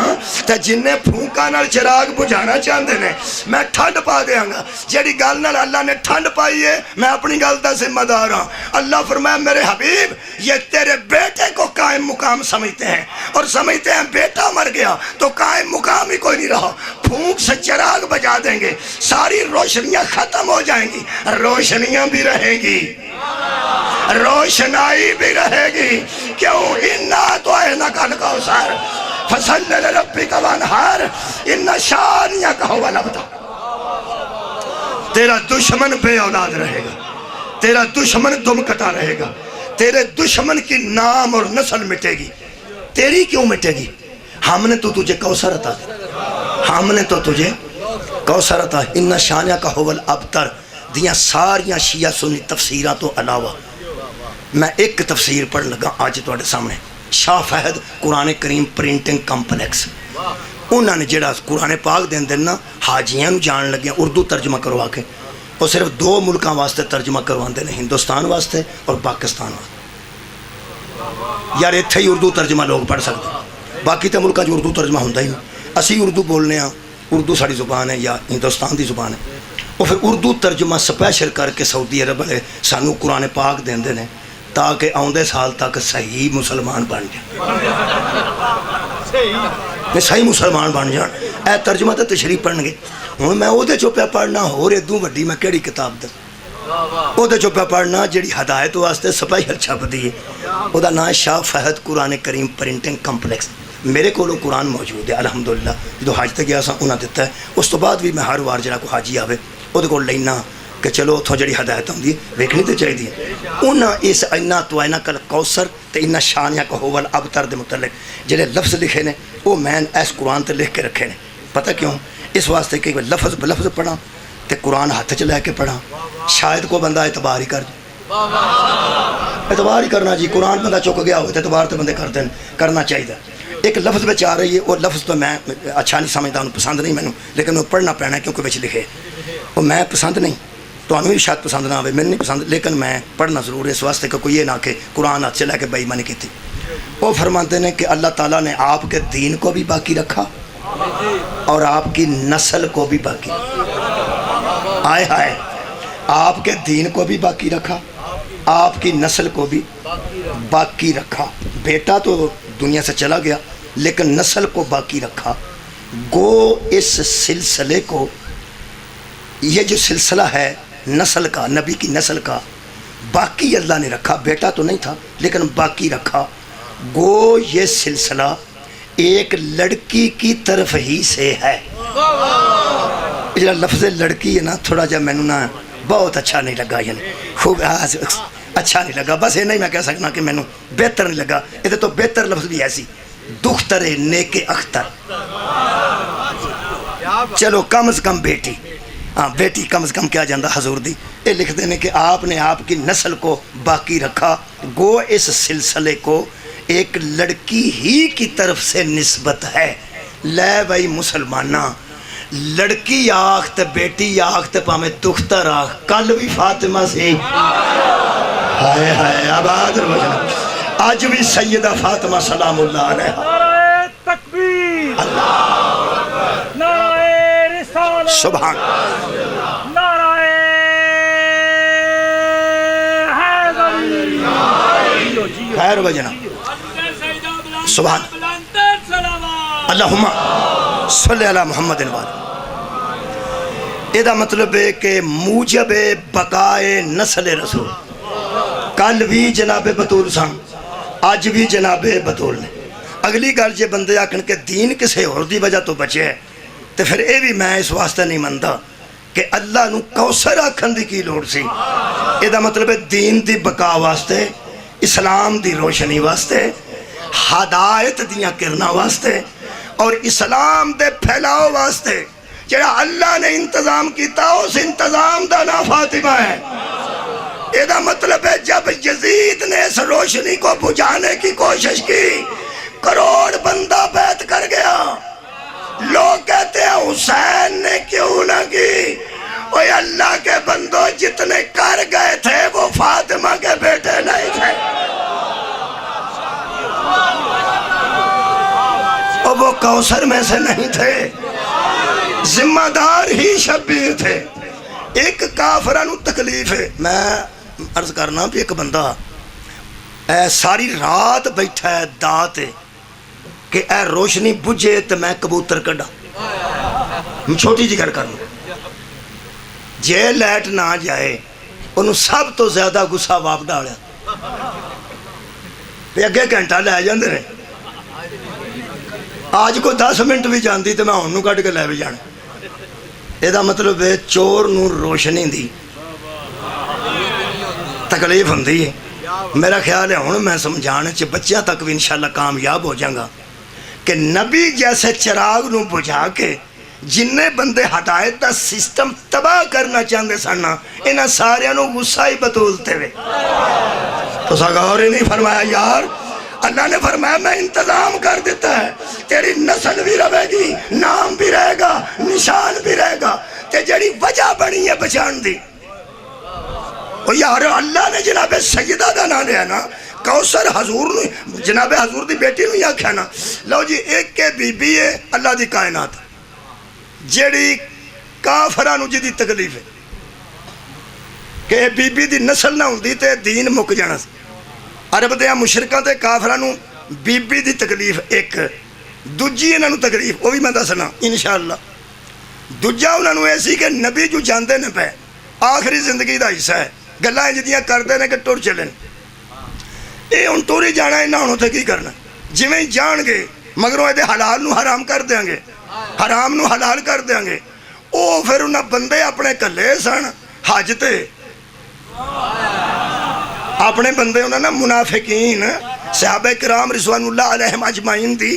تے جنہیں پھونکا نال چراغ بجھانا چاہندے نے میں ٹھنڈ پا دیاں گا۔ جیڑی گل نال اللہ نے ٹھنڈ پائی ہے میں اپنی گل دا ذمہ دار ہاں۔ اللہ فرمایا میرے حبیب یہ تیرے بیٹے کو قائم مقام سمجھتے ہیں، اور سمجھتے ہیں بیٹا مر گیا تو قائم مقام ہی کوئی نہیں رہا، پھونک سے چراغ بجا دیں گے، ساری روشنیاں ختم ہو جائیں گی، روشنیاں بھی رہیں گی، روشنائی بھی رہے گی۔ کیوں؟ اِنَّا أَعْطَيْنَاكَ الْكَوْثَرَ فَصَلِّ لِرَبِّكَ وَانْحَرْ إِنَّ شَانِئَكَ هُوَ الْأَبْتَرُ۔ تیرا دشمن بے اولاد رہے گا، تیرا دشمن دم کٹا رہے گا، تیرے دشمن کی نام اور نسل مٹے گی، تیری کیوں مٹے گی؟ ہم نے تو تجھے کوثر عطا دی، ہم نے تو تجھے کوثر عطا۔ ان شانیہ کا هو الابتر دیاں ساریاں شیعہ سنی تفسیرہ تو علاوہ میں ایک تفسیر پڑھ لگا آج تواڈے سامنے، شاہ فہد قرآن کریم پرنٹنگ کمپلیکس، انہوں نے جڑا قرآن پاک دین دینا حاجیاں نو جان لگیاں اردو ترجمہ کروا کے، وہ صرف 2 ملکاں واسطے ترجمہ کرواندے نے، ہندوستان واسطے اور پاکستان واسطے۔ یار اتھے ہی اردو ترجمہ لوگ پڑھ سکتے، باقی تے ملکاں جو اردو ترجمہ ہوندہ ہی نہیں، اسی اردو بولنے ہاں، اردو ساری زبان ہے یا ہندوستان دی زبان ہے، وہ پھر اردو ترجمہ سپیشل کر کے سعودی عرب والے سانو قرآن پاک دین دے نے تاکہ آؤندے سال تک صحیح مسلمان بن جائیں، صحیح مسلمان بن جان۔ اے ترجمہ تے تشریح پڑھن گے، ہوں میں او دے چو پہ پڑھنا ہو رہے دوں وڈی میں کیڑی کتاب دے او دے چو پہ پڑھنا جڑی ہدایت واسطے سپیشل چھپ دی ہے، او دا نام شاہ فہد قرآن کریم پرنٹنگ کمپلیکس۔ میرے کو قرآن موجود ہے الحمدللہ، جو حج تے گیا سا انہاں دیتا ہے، اس تو بعد بھی میں ہر وار جڑا کو حاجی آوے او دے کو لینا کہ چلو اتھوں جڑی ہدایت ہوندی ہے ویکھنی تے چاہیے۔ انہاں اس اِنَّا أَعْطَيْنَاكَ الْكَوْثَرَ تے اِنَّ شَانِئَكَ هُوَ الْأَبْتَرُ دے متعلق جڑے لفظ لکھے نے وہ میں اس قرآن تے لکھ کے رکھے نے، پتہ کیوں؟ اس واسطے کہ لفظ بلفظ پڑھا تے قرآن ہاتھ چ لے کے پڑھا، شاید کو بندہ اعتبار ہی کر اعتبار ہی کرنا جی، قرآن بندہ چک گیا ہو تو اعتبار تو بندے کرتے ہیں، کرنا چاہیے۔ ایک لفظ بچ آ رہی ہے، وہ لفظ تو میں اچھا نہیں سمجھتا، انہوں پسند نہیں مینوں، لیکن وہ پڑھنا پینا ہے کیونکہ بچ لکھے، وہ میں پسند نہیں، تو انہوں بھی شاید پسند نہ آئے، میں نہیں پسند، لیکن میں پڑھنا ضرور ہے اس واسطے کہ کوئی یہ نہ کہ قرآن ہاتھ سے لے کے بے ایمانی کی تھی۔ وہ فرماتے ہیں کہ اللہ تعالیٰ نے آپ کے دین کو بھی باقی رکھا اور آپ کی نسل کو بھی باقی، آئے ہائے، آپ کے دین کو بھی باقی رکھا، آپ کی نسل کو بھی باقی رکھا۔ بیٹا تو دنیا سے چلا گیا لیکن نسل کو باقی رکھا۔ گو اس سلسلے کو، یہ جو سلسلہ ہے نسل کا، نبی کی نسل کا، باقی اللہ نے رکھا، بیٹا تو نہیں تھا لیکن باقی رکھا۔ گو یہ سلسلہ ایک لڑکی کی طرف ہی سے ہے۔ یہ لفظ لڑکی ہے نا، تھوڑا جا میں نا بہت اچھا نہیں لگا، یعنی خوب اچھا نہیں لگا، بس یہ نہیں میں کہہ سکنا کہ مینوں بہتر نہیں لگا، یہ تو بہتر لفظ بھی ایسی دختر نیک اختر، چلو کم از کم بیٹی، ہاں بیٹی کم از کم کیا جاندہ حضور دی۔ یہ لکھ دینے کہ آپ نے آپ کی نسل کو باقی رکھا، گو اس سلسلے کو ایک لڑکی ہی کی طرف سے نسبت ہے۔ لے بھائی مسلمانہ، لڑکی آخت بیٹی آخت پامیں دختر آخ، کل بھی فاطمہ سے ہائے ہائے آباد روزنہ، آج بھی سیدہ فاطمہ سلام اللہ علیہ، نعرہ تکبیر، نعرہ رسالت، سبحان نعرہ حیدری، خیر وجنہ سبحان اللہم صلی اللہ محمد وآلہ۔ یہ مطلب ہے کہ موجب بقائے نسل رسول، کل بھی جناب بطول سان، آج بھی جناب بطول نے۔ اگلی گل جے بندے آکھن کے دین کسے اور دی وجہ تو بچے ہے، تو پھر اے بھی میں اس واسطے نہیں مندہ کہ اللہ نو کوثر آکھن دی کی لوڑ سی۔ یہ مطلب ہے دین دی بقا واسطے، اسلام دی روشنی واسطے، ہدایت دیاں کرنا واسطے اور اسلام دے پھیلاؤ واسطے جڑا اللہ نے انتظام کیتا اس انتظام دا نا فاطمہ ہے۔ یہ مطلب ہے جب یزید نے اس روشنی کو بجھانے کی کوشش کی، کروڑ بندہ بیعت کر گیا، لوگ کہتے ہیں حسین نے کیوں نہ کی؟ اوہ اللہ کے بندوں جتنے کر گئے تھے وہ فاطمہ کے بیٹے نہیں تھے، اور وہ کوثر میں سے نہیں تھے، ذمہ دار ہی شبیر تھے۔ ایک کافرانو تکلیف ہے، میں عرض کرنا بھی ایک بندہ ساری رات بیٹھا ہے دات ہے کہ اے روشنی بجھے تو میں کبوتر کڈا، چھوٹی جی گھر کرنا، جے لیٹ نہ جائے انہوں سب تو زیادہ گسا واپ ڈالیا، پہ اگے گھنٹہ لے جاندے رہے، آج کو 10 منٹ بھی جاندی تو میں انہوں کٹ کے لے بھی جانا۔ یہ مطلب ہے چور نو روشنی دی تکلیف ہوندی ہے۔ میرا خیال ہے ہوں میں سمجھانے چھ بچیاں تک بھی انشاءاللہ کامیاب ہو جاؤں گا کہ نبی جیسے چراغ نو بجھا کے جننے بندے ہدایت دا سسٹم تباہ کرنا چاہتے سننا، انہاں سارے نو غصہ ہی بطولتے ہوئے تو ساگور ہی نہیں فرمایا یار، اللہ نے فرمایا میں انتظام کر دیتا ہے، تیری نسل بھی رہے گی، نام بھی رہے گا، نشان بھی رہے گا، تے جڑی وجہ بنی ہے بچان دی۔ اور یار اللہ نے جناب سیدہ دا نہ لیا نا، کوثر حضور نے جناب حضور دی بیٹی نے یا کہنا لو جی ایک کے بی بی ہے اللہ دی کائنات جڑی کافرانو جی دی تکلیف ہے کہ بی بی دی نسل نہ ہوندی تے دین مک جانا سی۔ عرب دیاں مشرکاں تے کافرانو بی بی دی تکلیف ایک، دوجی انہاں نو تکلیف وہ بھی میں دسنا انشاءاللہ، دوجا انہاں نو ایسی کہ نبی جو جاندے نے پہ آخری زندگی دا حصہ ہے، گلائیں جدیاں کردے نے کہ ٹور چلیں، اے ان ٹوری جانا ہے نہ انہوں تے کی کرنا، جویں جان گے مگروں دے حلال نو حرام کر دیں گے، حرام نو حلال کر دیں گے، او پھر انہاں بندے اپنے کلے سن حج تے، اپنے بندے انہاں نا منافقین صحابہ کرام رضوان اللہ علیہم اجمعین دی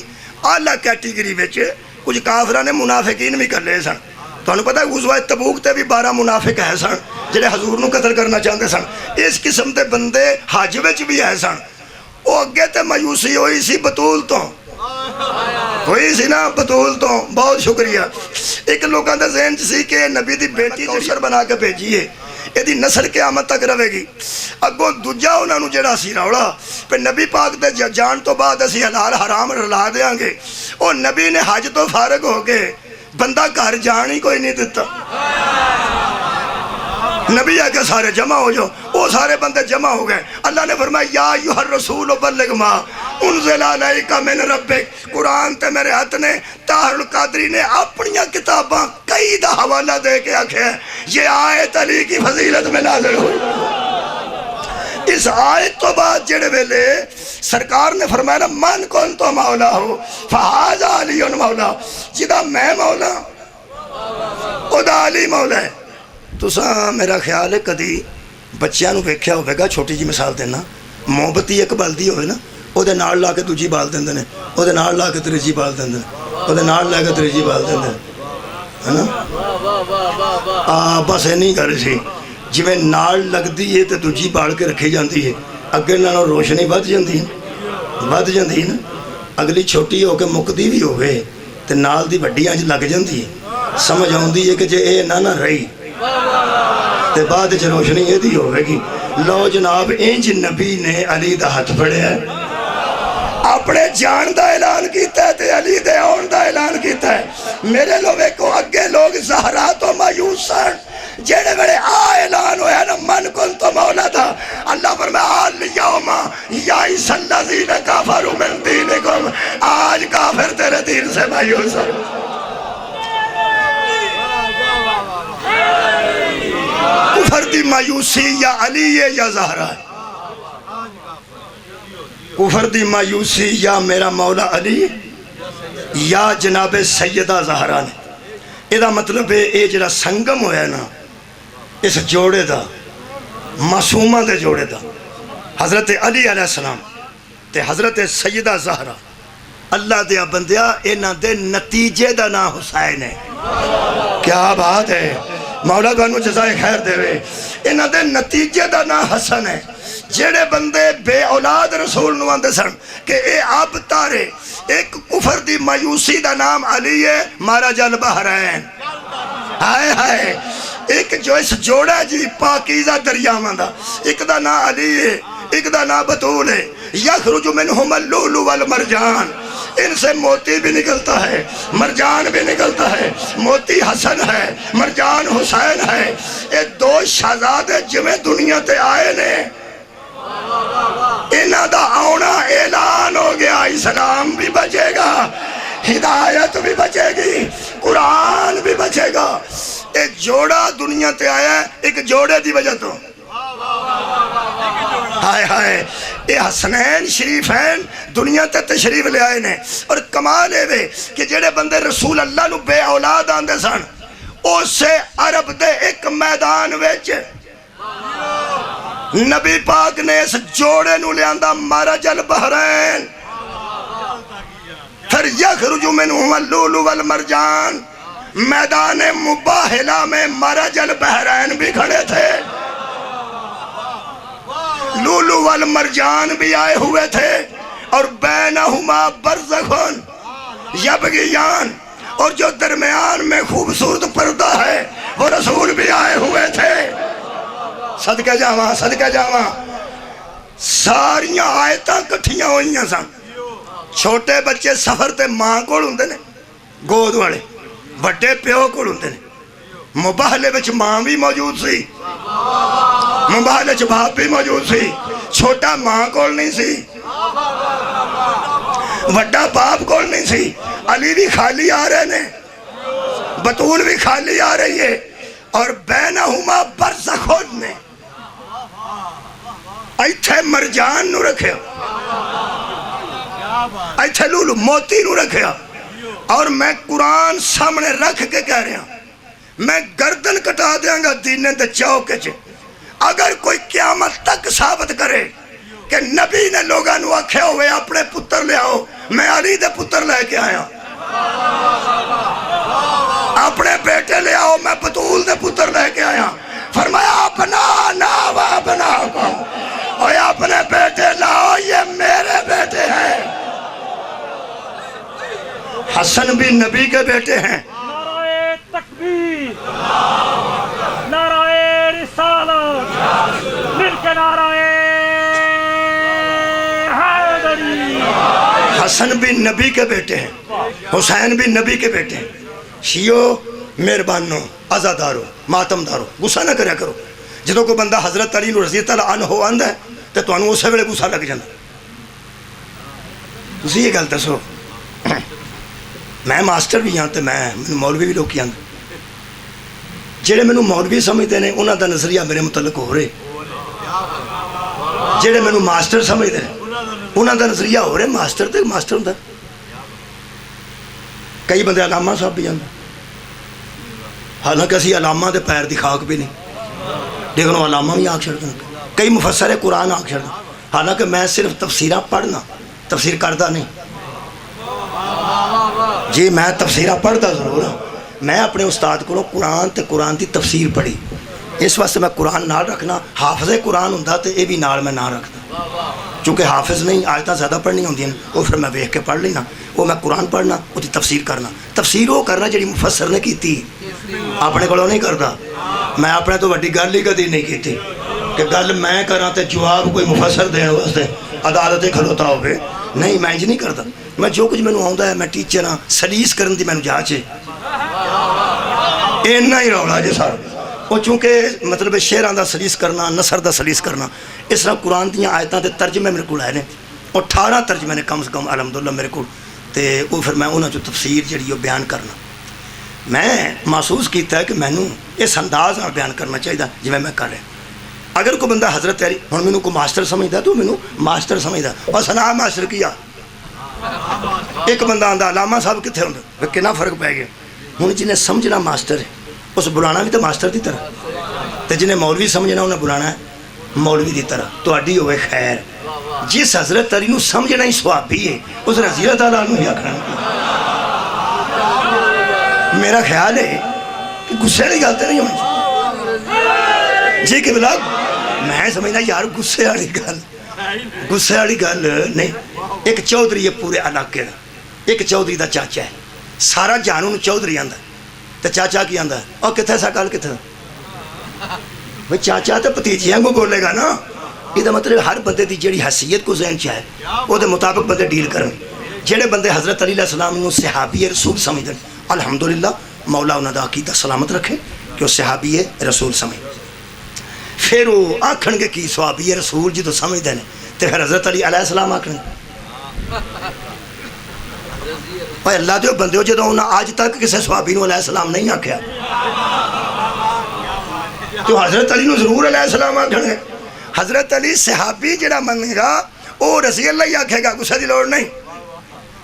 اعلیٰ کیٹیگری وچ کچھ کافراں نے منافقین بھی کر لے سن. تمہیں پتا غزوہ تبوک تے بھی 12 منافق ہے سن جڑے حضور نو قتل کرنا چاہتے سن. اس قسم دے بندے حج وچ بھی ہے سن. وہ اگے تے مایوسی ہوئی سی بطول تو ہوئی سی نا بطول تو. بہت شکریہ. ایک لوگوں دے ذہن چ سی کہ نبی دی بیٹی کوثر بنا کے بھیجیے یہ نسل قیامت تک رہے گی. اگوں دوجا انہوں نے جڑا سی روڑا پہ نبی پاک دے جان تو بعد اسی حلال حرام رلا دیاں گے. وہ نبی نے حج تو فارغ ہو کے بندہ گھر جان ہی کوئی نہیں دیتا. نبی آگے سارے جمع ہو جاؤ. وہ سارے بندے جمع ہو گئے. اللہ نے فرمایا یا ایھا الرسول بلغ ما انزل الیک من ربک. قرآن تے میرے ہاتھ نے طاہر القادری نے اپنی کتاباں کئی دا حوالہ دے کے آکھے یہ آیت علی کی فضیلت میں نازل ہوئی. اس آیت تو بعد جڑے ویلے سرکار نے فرمایا نا من کون تو مولا ہو فہذا علی مولا. جدا میں مولا خدا علی مولا ہے. تساں میرا خیال ہے کدی بچیاں نو ویکھیا ہوے گا. چھوٹی جی مثال دینا موم بتی ایک بلدی ہوئے نا او دے نال لا کے دوجی بال دیندے نے او دے نال لا کے تیجی بال دیندے نے او دے نال لا کے تیجی بال دیندے ہے نا. بس اینی گل سی جویں نال لگدی ہے تے دوجی بال کے رکھی جاندی ہے اگے نالوں روشنی ود جاندی ہے نا. اگلی چھوٹی ہو کے مکدی بھی ہوئے تے نال دی وڈیاں چ لگ جاندی ہے. سمجھ آوندی ہے کہ جے اے نہ رہی تے بعد چ روشنی یہ دی ہوئے گی. لو جناب انج نبی نے علی دا ہاتھ پھڑیا ہے اپنے جان دا اعلان کیتا ہے تے علی دے آن دا اعلان کیتا ہے. میرے لوگے کو اگے لوگ زہرا تو مایوس سن جیڑے بڑے اعلان ہویا نا من کن تو مولا تھا. اللہ فرمایا الیوم یئس الذین کفروا من دینکم. آج کافر تیرے دین سے مایوس ہیں. کفر دی مایوسی یا علی ہے یا زہرا ہے. کفر دی مایوسی یا میرا مولا علی یا جناب سیدہ زہرا نے. یہ مطلب ہے یہ جڑا سنگم ہویا نا اس جوڑے دا معصومہ دے جوڑے دا حضرت علی علیہ السلام تے حضرت سیدہ زہرا اللہ دیا بندیا انہاں دے نتیجے دا نا حسین ہے. کیا بات ہے. مولا گانو جزائے خیر دے وے. انہاں دے نتیجے دا نا حسن ہے. جڑے بندے بے اولاد رسول نو آندے سن کہ اے اب تارے ایک کفر دی مایوسی دا نام علی ہے مارا جل بحرین. ہائے ہائے ایک جو اس جوڑا جی پاکیزہ دریاواں دا ایک دا نا علی ہے ایک دا نا بطول ہے. یخرج منہم اللؤلؤ والمرجان. ان سے موتی بھی نکلتا ہے مرجان بھی نکلتا ہے. موتی حسن ہے مرجان حسین ہے. یہ دو شہزادے جویں دنیا تے آئے نے انہاں دا آنا اعلان ہو گیا. اسلام بھی بچے گا ہدایت بھی بچے گی قرآن بھی بچے گا. ایک جوڑا دنیا تے آیا ہے ایک جوڑے دی وجہ تو. ہائے ہائے اے حسنین شریفین دنیا تے تشریف لے آئے نے. اور کمال ہے وے کہ جڑے بندے رسول اللہ نو بے اولاد آندے سن اسے عرب دے ایک میدان وچ نبی پاک نے اس جوڑے نو لے آندہ مرج البحرین. پھر یخرج منہم اللؤلؤ والمرجان. میدان مباہلہ میں مرج البحرین بھی کھڑے تھے لؤلؤ والمرجان بھی آئے ہوئے تھے اور بینہما برزخن یبغیان. اور جو درمیان میں خوبصورت پردہ ہے وہ رسول بھی آئے ہوئے تھے. صدقہ جاواں صدقہ جاواں. ساریاں آیتاں کٹھیاں ہوئیاں سن. چھوٹے بچے سفر تے ماں کول ہوندے نے گود والے وڈے پیو کول ہوندے نے. مباہلے وچ ماں بھی موجود سی مباہلے وچ باپ بھی موجود سی. چھوٹا ماں کول نہیں سی وڈا باپ کول نہیں سی. علی بھی خالی آ رہے نے بطول بھی خالی آ رہی ہے. اور بینہما برزخن نے ایتھے مرجان نو رکھیا ایتھے لولو موتی نو رکھیا. اور میں قرآن سامنے رکھ کے کہہ رہا میں گردن کٹا دیاں گا دینے دے چوکے چے اگر کوئی قیامت تک ثابت کرے کہ نبی نے لوگاں نو آکھے ہوئے اپنے پتر لے آؤ. میں علی دے پتر لے کے آیا لے آؤ میں بطول دے پتر لے کے آیا. فرمایا اپنا نام اپنا کو اور اپنے بیٹے لاؤ یہ میرے بیٹے ہیں. حسن بھی نبی کے بیٹے ہیں. نعرہ تکبیر، نعرہ رسالت، مل کے نعرہ حیدری. حسن بھی نبی کے بیٹے ہیں، حسین بھی نبی کے بیٹے ہیں. شیعو مہربانو، عزادارو، ماتم دارو، غصہ نہ کریا کرو. جدوں کو بندہ حضرت علی رضی اللہ عنہ آندا ہے تے تانوں اسی ویلے غصہ لگ جاندا. تسی یہ گل دسو، میں ماسٹر بھی ہاں تے میں مولوی بھی لوگ آندے جڑے مینوں مولوی سمجھتے ہیں انہاں دا نظریہ میرے متعلق ہو رہے، جڑے مینوں ماسٹر سمجھتے ہیں انہاں دا نظریہ ہو رہے. ماسٹر تے ماسٹر ہوندا. کئی بندے علامہ صاحب بھی آندے حالانکہ اسی علامہ دے پیر دی خاک بھی نہیں لیکن وہ علامہ بھی آکھ چھڑدے. کئی مفسر قرآن آکھ چھڑدے حالانکہ میں صرف تفسیراں پڑھنا، تفسیر کردہ نہیں. جی میں تفسیرہ پڑھتا ضرور ہوں. میں اپنے استاد کو قرآن تے قرآن دی تفسیر پڑھی، اس واسطے میں قرآن نال رکھنا. حافظ قرآن ہوندا تے اے بھی نال میں نہ رکھدا. چونکہ حافظ نہیں آیتاں زیادہ پڑھنی ہوندیاں وہ پھر میں ویکھ کے پڑھ لینا. وہ میں قرآن پڑھنا وہ دی تفسیر کرنا. تفسیر وہ کرنا جڑی مفسر نے کیتی، اپنے کو نہیں کرتا. میں اپنے تو وڈی گل ہی کدی نہیں کیتی کہ گل میں کراں تے جواب کوئی مفسر دین واسطے عدالت کھلوتا ہوئے. نہیں میں انج نہیں کرتا. میں جو کچھ مینوں آوندا ہے میں ٹیچر ہاں. سلیس کرن دی مینوں جاچ ہے. اینا ہی رولا جی سارا. وہ چونکہ مطلب شعراں دا سلیس کرنا، نثر دا سلیس کرنا، اس طرح قرآن دیاں آیتاں دے ترجمے میرے کو آئے نے. اور 18 ترجمے نے کم سے کم الحمدللہ میرے کو. تے وہ پھر میں انہاں چوں تفسیر جڑی وہ بیان کرنا. میں محسوس کیتا ہے کہ مینوں اس انداز نال بیان کرنا چاہیے جویں میں کر رہا. اگر کوئی بندہ حضرت علی ہن مینوں کو ماسٹر سمجھدا تو مینوں ماسٹر سمجھدا. اور سنا ماسٹر کیا ایک بندہ آندا علامہ صاحب کتنے ہوندے، کتنا فرق پی گیا. ہن جنہیں سمجھنا ماسٹر ہے اس بلانا بھی تو ماسٹر دی طرح، تے جنہیں مولوی سمجھنا انہیں بلانا ہے مولوی دی طرح. تہاڈی ہوئے خیر. جس حضرت علی نو سمجھنا ہی صحابی ہے اس رضی اللہ تعالیٰ عنہ ہی آکھنا. میرا خیال ہے کہ غصے والی گل تو نہیں ہونی جی کہ بلا. میں سمجھنا یار غصے والی گل نہیں. ایک چودھری ہے پورے علاقے دا، ایک چودھری دا چاچا ہے. سارا جانوں چودھری آندا تے چاچا کی آندا اور کتنے سا کل کتنے بھئی چاچا تو بھتیجیاں کو بولے گا نا. یہ مطلب ہر بندے دی جڑی حیثیت کو ذہن چاہے وہ دے مطابق بندے ڈیل کریں. جڑے بندے حضرت علی علیہ السلام نو صحابی رسول سمجھتے ہیں الحمدللہ مولا انہاں دا عقیدہ سلامت رکھے کہ وہ صحابی رسول سمجھ. پھر وہ آکھن گے کی صحابی رسول جدو سمجھتے ہیں تو پھر حضرت علی علیہ السلام آکھن اور اللہ دے بندے ہو جدو انہاں آج تک کسی صحابی نو علیہ السلام نہیں آکھیا تو حضرت علی نو ضرور علیہ السلام آکھن گے. حضرت علی صحابی جڑا منے گا وہ رضی اللہ ہی آکھے گا، غصہ دی لوڑ نہیں.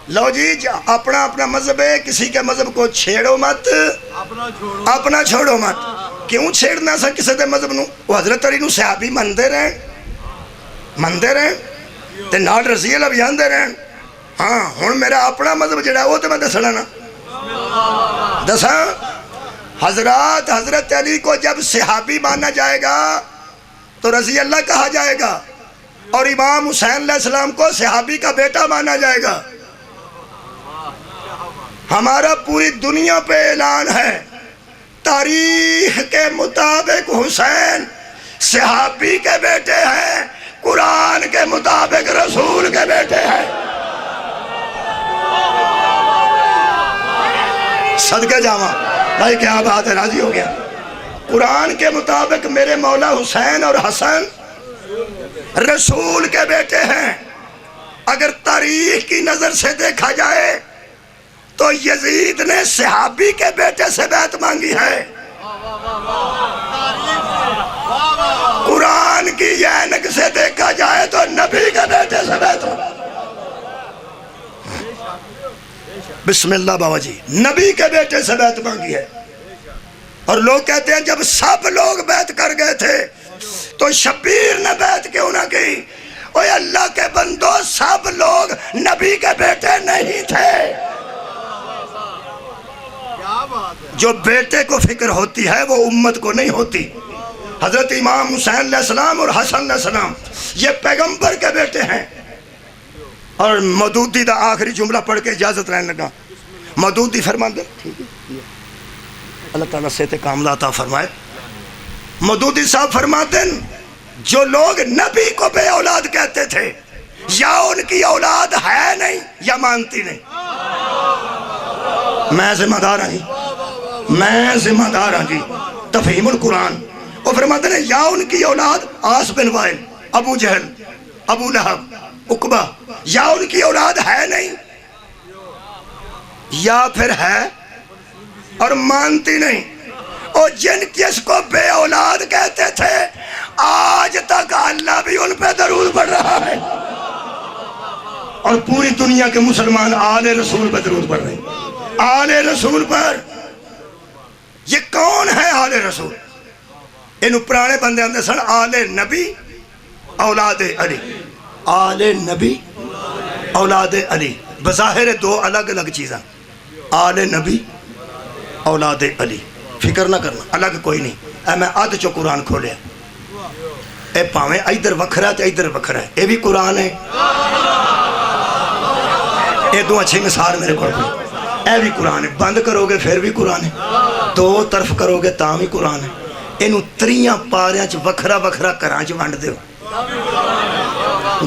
لو جی اپنا اپنا مذہب ہے، کسی کے مذہب کو چھیڑو مت، اپنا چھوڑو مت. کیوں چھیڑنا سا کسی دے مذہب نو؟ وہ حضرت علی نو صحابی مندے رہن تے نال رضی اللہ بھی آندے رہن. ہاں ہن میرا اپنا مذہب جڑا وہ تو میں دسنا نا دساں. حضرت علی کو جب صحابی مانا جائے گا تو رضی اللہ کہا جائے گا، اور امام حسین علیہ السلام کو صحابی کا بیٹا مانا جائے گا. ہمارا پوری دنیا پہ اعلان ہے تاریخ کے مطابق حسین صحابی کے بیٹے ہیں، قرآن کے مطابق رسول کے بیٹے ہیں. صدقہ جاواں بھائی کیا بات ہے، راضی ہو گیا. قرآن کے مطابق میرے مولا حسین اور حسن رسول کے بیٹے ہیں. اگر تاریخ کی نظر سے دیکھا جائے تو یزید نے صحابی کے بیٹے سے بیعت مانگی ہے. قرآن کی عینک سے دیکھا جائے تو نبی کے بیٹے سے بیعت مانگی. بسم اللہ بابا جی، نبی کے بیٹے سے بیعت مانگی ہے. اور لوگ کہتے ہیں جب سب لوگ بیعت کر گئے تھے تو شبیر نے بیعت کیوں نہ کی؟ اوہ اللہ کے بندو، سب لوگ نبی کے بیٹے نہیں تھے. جو بیٹے کو فکر ہوتی ہے وہ امت کو نہیں ہوتی۔ حضرت امام حسین علیہ السلام اور حسن علیہ السلام یہ پیغمبر کے بیٹے ہیں۔ اور مودودی دا آخری جملہ پڑھ کے اجازت رہنے لگا۔ مودودی فرماتے اللہ تعالیٰ سے کاملہ عطا فرمائے، مودودی صاحب فرماتے ہیں جو لوگ نبی کو بے اولاد کہتے تھے یا ان کی اولاد ہے نہیں یا مانتی نہیں۔ میں ذمہ دار ہوں جی، میں ذمہ دار ہوں جی، تفہیم القرآن۔ وہ فرماتے ہیں یا ان کی اولاد عاص بن وائل، ابو جہل، ابو لہب، عقبہ، یا ان کی اولاد ہے نہیں یا پھر ہے اور مانتی نہیں۔ اور جن کس کو بے اولاد کہتے تھے آج تک اللہ بھی ان پہ درود پڑھ رہا ہے، اور پوری دنیا کے مسلمان آل رسول پہ درود پڑھ رہے ہیں، آل رسول پر۔ یہ کون ہے آل رسول؟ انہوں پرانے بندے آندے سن آل نبی اولاد علی، آل نبی اولاد علی، بظاہر دو الگ الگ چیزاں، آل نبی اولاد علی۔ فکر نہ کرنا، الگ کوئی نہیں۔ اے میں آدھ چو قرآن کھولیا، اے پاویں ادھر وکھرا تے ادھر وکھرا ہے، اے بھی قرآن ہے۔ اے دو اچھی مثال میرے کو، اے بھی قرآن ہے، بند کرو گے پھر بھی قرآن ہے، دو طرف کرو گے تاں بھی قرآن ہے۔ انہوں تریاں پاریاں چ وکھرا وکھرا کراں چ ونڈ دیو،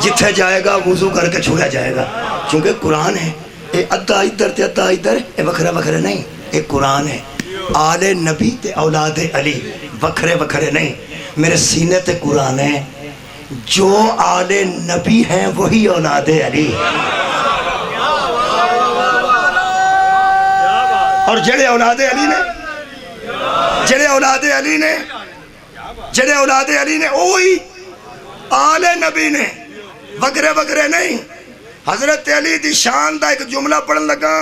جتھے جائے گا وضو کر کے چھویا جائے گا، چونکہ قرآن ہے۔ اے ادھا ادھر تے ادھا ادھر، اے وکھرا وکھرا نہیں، اے قرآن ہے۔ آل نبی تے اولاد علی وکھرے وکھرے نہیں، میرے سینے تے قرآن ہے۔ جو آل نبی ہیں وہی اولاد علی، اور جڑے اولاد علی نے، جڑے اولاد علی نے، جڑے اولاد علی نے وہی آل نبی نے، وکھرے وکھرے نہیں۔ حضرت علی دی شان دا ایک جملہ پڑھن لگا،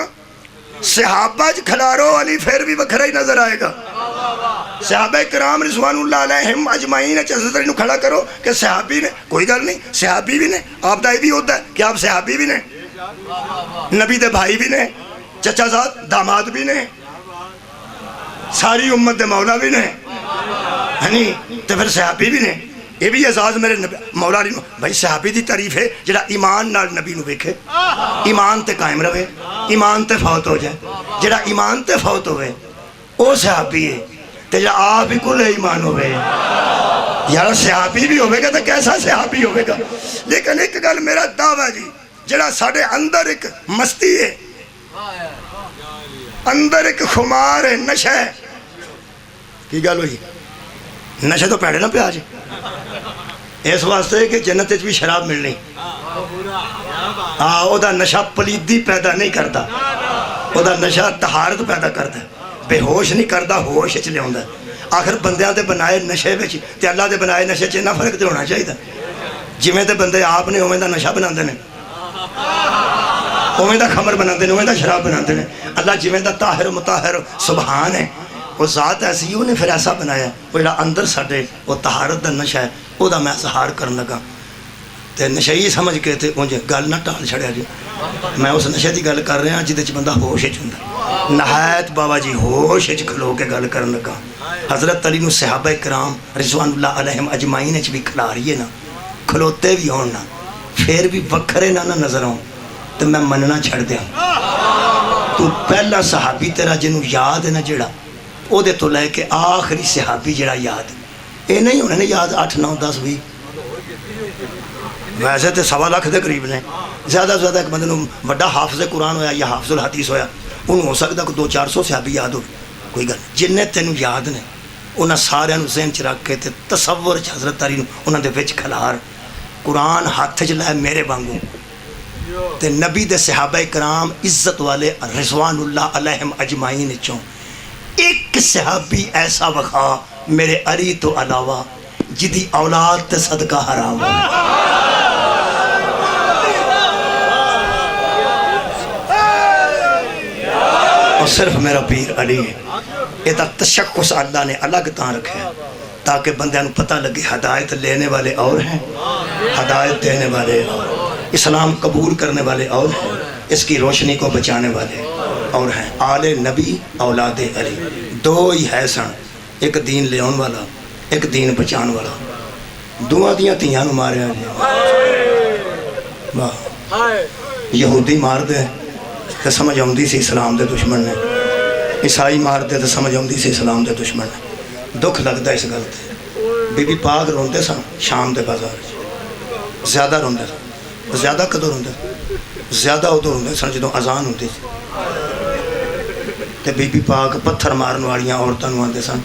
صحابہ جی کھلارو علی پھر بھی وکھرا ہی نظر آئے گا۔ صحابہ کرام رضوان اللہ علیہم اجمعین حضرت علی نو کھڑا کرو کہ صحابی نے، کوئی گل نہیں، صحابی بھی نے، آپ دا یہ بھی ہوتا ہے کہ آپ صحابی بھی نے، نبی دے بھائی بھی نے، چچا زاد داماد بھی نے، ساری امت دے مولا بھی نے، ہنی تو پھر صحابی بھی نے۔ یہ بھی اعزاز میرے مولا علی نو، بھائی صحابی دی تعریف ہے جڑا ایمان نال نبی نو ویکھے، ایمان تے قائم رہے، ایمان تے فوت ہو جائے۔ جڑا ایمان تے فوت ہوئے او صحابی ہے، تے جڑا آپ ہی کل ایمان ہوئے یار صحابی بھی ہوئے گا تو کیسا صحابی ہوئے گا۔ لیکن ایک گل میرا دعویٰ جی، جڑا ساڑھے اندر ایک مستی ہے، اندر ایک خمار ہے، نشہ ہے، کی گل ہوئی؟ نشہ تو پیڑے نہ پہ آج اس واسطے کہ جنت بھی شراب ملنی، او دا نشہ پلیدی پیدا نہیں کرتا، او دا نشہ طہارت پیدا کرتا ہے، بے ہوش نہیں کرتا، ہوش چلے ہوندہ ہے۔ آخر بندیاں دے بنائے نشے بچی تے اللہ دے بنائے نشے چینا فرق تے ہونا چاہیے۔ جویں دے بندے آپ نے اویں دا نشہ بناندے نے، اویں دا خمر بناندے نے، اویں دا شراب بناندے نے۔ اللہ جویں دا طاہر مطہر سبحان ہے، وہ ذات ایسی انہیں پھر ایسا بنایا، وہ جڑا اندر ساڑھے وہ طہارت دا نشہ ہے، وہ دا میں سہار کرن لگا تے نشہی سمجھ کے تے مجھے گل نہ ٹال چھڑیا جی، میں اس نشہ دی گل کر رہے ہیں جدے چ بندہ ہوش وچ ہوندا، نہایت بابا جی ہوش وچ کھلو کے گل کرن لگا۔ حضرت علی نو صحابہ کرام رضوان اللہ علیہم اجمعین وچ بھی کھلا رہی ہے نا، کھلوتے بھی ہون نا، پھر بھی وکھرے نہ نظر آؤں تے میں مننا چھڑ دیاں۔ تو پہلا صحابی تیرا جنوں یاد ہے نا جڑا، او دے تو لے کے آخری صحابی جڑا یاد، اے نہیں ہونے یاد 8 9 10 20، ویسے تے 1.25 لاکھ دے قریب نے، زیادہ سے زیادہ ایک بندے نوں بڑا حافظ قرآن ہویا یا حافظ الحدیث ہویا، انہوں ہو سکتا کہ 200 400 صحابی یاد ہو، کوئی گل جنہیں تینوں یاد نے انہاں سارے نوں ذہن چ رکھ کے تے تصور چ حضرت علی نوں انہاں دے وچ کھلار، قرآن ہاتھ چ لائے میرے وانگوں تے نبی دے صحابہ کرام عزت والے رضوان اللہ علیہم اجمعین چوں ایک صحابی ایسا وقا میرے علی تو علاوہ جدی اولاد تے صدقہ حرام ہے۔ اور صرف میرا پیر علی ہے، یہ تشخص اللہ نے الگ تاں رکھا ہے تاکہ بندیاں نوں پتہ لگے ہدایت لینے والے اور ہیں، ہدایت دینے والے اور، اسلام قبول کرنے والے اور ہیں، اس کی روشنی کو بچانے والے اور ہیں آل نبی اولاد علی، دو ہی ہے سن، ایک دین لیاؤن والا ایک دین بچان والا، دونوں دیاں تیاں نو ماریا جی، واہ یہودی مار دے تو سمجھ آؤندی سی اسلام دے دشمن نے، عیسائی مار دے تو سمجھ آؤندی سی اسلام دے دشمن نے، دکھ لگتا اس گل تے۔ بی بی پاک روندے سن شام دے بازار، زیادہ روندے سن، زیادہ کدو روندے زیادہ ادو روندے سن جدوں اذان ہوندی سی، تے بی بی پاک پتھر مارن والیاں عورتاں نوں آندے سن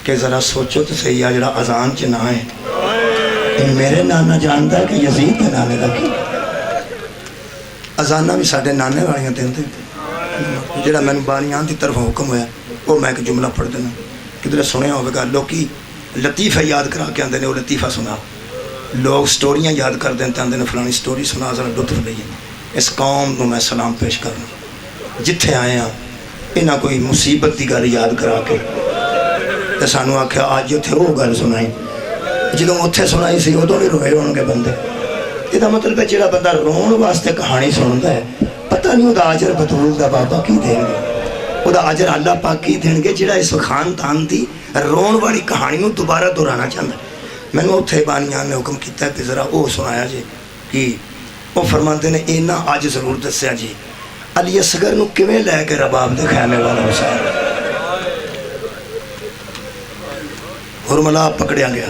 کہ ذرا سوچو تو صحیح آ جڑا اذان چ نہ ہے یہ میرے نانا جانتا ہے کہ یزید کے نانے کا کی اذانہ بھی ساڈے نانے والیاں دیندے، جڑا مینوں بانیاں دی طرف حکم ہویا وہ میں ایک جملہ پڑھ دینا، کدھر سنیا ہوگا گا، لوکی لطیفہ یاد کرا کے آندے نے وہ لطیفہ سنا، لوگ سٹوریاں یاد کر دیں آندے نے فلانی سٹوری سنا ذرا لطف لئیے۔ اس قوم کو میں سلام پیش کرنا جتھے آئے ہیں انہاں کوئی مصیبت دی گل یاد کرا کے تے سانوں آکھیا آج اتھے وہ گل سنائی، جدوں اتھے سنائی سی ادوں بھی روئے ہون گے بندے۔ یہ مطلب ہے جڑا بندہ رون واسطے کہانی سنتا ہے پتہ نہیں وہ اجر بطول دا بابا کی دیں گے، وہ اجر اللہ پاک کی دیں گے جڑا اس خاندان دی رون والی کہانی نو دوبارہ دہرانا چاہتا ہے۔ میں نے اتھے بانیان نے حکم کیتا ہے کہ ذرا وہ سنایا جی کہ وہ فرماندے نے اینا آج ضرور دسیا جی علی اصغر نو کیویں لے کے رباب دے خیمے والا حسین ہرملا پکڑیا گیا۔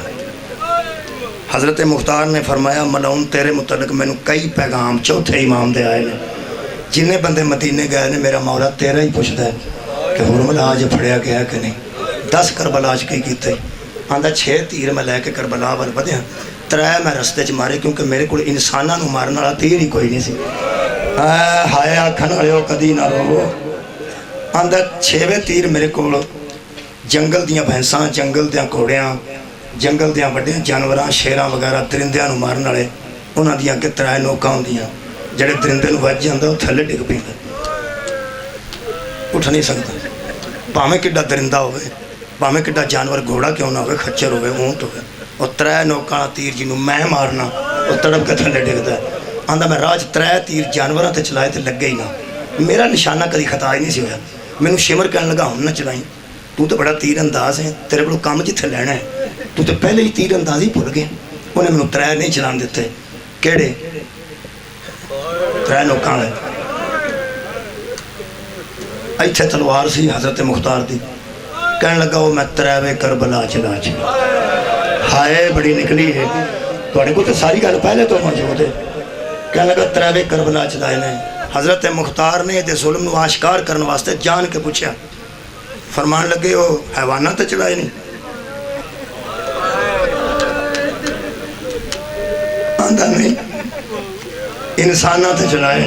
حضرت مختار نے فرمایا ملعون تیرے متعلق میں نے کئی پیغام چوتھے امام دے آئے نے، جنہیں بندے مدینے گئے نے میرا مولا تیرا ہی پوچھتا ہے کہ ہرملا آج پھڑیا گیا کہ نہیں، 10 کربلا آج کی کیتے آندہ 6 تیر میں لے کے کربلا ور بدیا، 3 میں رستے چ مارے کیونکہ میرے کو انسانہ نو مارنا والا تیر ہی کوئی نہیں سی، ہائے آکھن والے کدی نہ رو، آندہ 6ویں تیر میرے کو جنگل دیاں بھینساں، جنگل دیاں گھوڑیاں، جنگل دیاں بڑیاں جانوراں شیراں وغیرہ درندیاں نو مارن والے انہاں دیاں کہ 3 نوکاں ہوندیاں، جڑے درندے نو وج جاندا وہ تھلے ڈگ پیندا، اٹھ نہیں سکتا، بھاویں کڈا درندہ ہوئے، بھاویں کڈا جانور گھوڑا کیوں نہ ہوئے، خچر ہوئے، اونٹ ہوئے، اور 3 نوکاں تیر جنوں میں مارنا وہ تڑپ کے تھلے ڈگدا ہے۔ آندا میں راج 3 تیر جانوراں تے چلائے تے لگے ہی نہ، میرا نشانہ کدی خطا ہی نہیں سی ہویا، مینوں شمر کہن لگا ہن نہ چلائیں، تو تے بڑا تیر انداز ہے، تیرے کو کام جتھے لینا ہے، تو تے پہلے ہی تیر اندازی بھول گئے، انہیں مینوں 3 نہیں چلان دیتے، کیڑے 3 نوکاں ہے، ایتھے تلوار سی حضرت مختار دی، کہنے لگا وہ میں 3ویں کربلا چلا چلا، ہائے بڑی نکلی ہے، تھوڑے کو تو ساری گل پہلے تو موجود ہے، کہنے لگا 3ویں کربلا چلائے نے۔ حضرت مختار نے دے ظلم نو آشکار کرنے واسطے جان کے پوچھا، فرمان لگے وہ حیوانہ تے چلائے نہیں، آندہ نہیں انسانہ تے چلائے،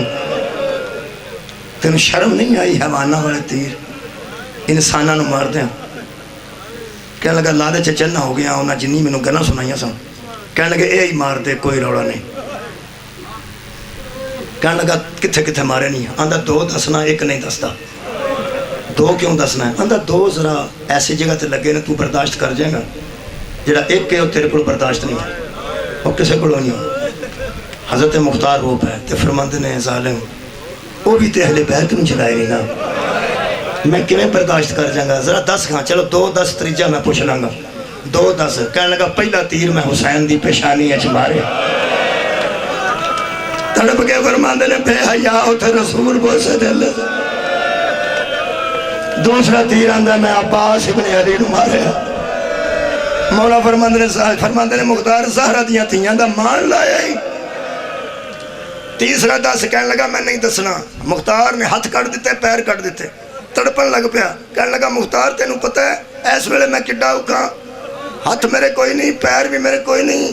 تینوں شرم نہیں آئی حیوانہ والے تیر انسانہ نو مار دیں؟ کہنے لگا لادے چچنا ہو گیا انہاں جنی میں نو گنا سنائیاں سن، کہنے لگے اے ہی مار دے کوئی روڑا نہیں، کہنے لگا کتھے کتھے مارے نہیں، آندہ 2 دسنا 1 نہیں دستا، 2 کیوں دسنا ہے؟ آندہ 2 ذرا ایسی جگہ تے لگے نے تو برداشت کر جائے گا، جڑا 1 کے وہ تیرے کو برداشت نہیں ہے، وہ کسے کو نہیں ہو۔ حضرت مختار وہ پہ تے فرماندے نے ظالم وہ بھی تے اہل بیت نو چلائے نہیں نا، میں کیویں برداشت کر جاؤں گا، ذرا 10 کھاں چلو 2 10 تریجہ میں پوچھ لوں گا، 2 10 کہنے لگا پہلا تیر میں حسین دی پیشانی اچ مارے، تڑپ کے فرماندے نے بے حیا اتھے رسول بوسے دے لے، دوسرا تیر آندہ میں عباس ابن علی نو مارے، مولا فرماندے نے مختار زہرہ دیاں تھیاں دا مان لائے ہی، تیسرا 10 کہنے لگا میں نہیں دسنا، مختار نے ہاتھ کٹ دیتے پیر کٹ دیتے، تڑپن لگ پیا، کہنے لگا مختار تینوں پتہ ہے ایس ویلے میں کڈا اوکھاں، ہاتھ میرے کوئی نہیں پیر بھی میرے کوئی نہیں،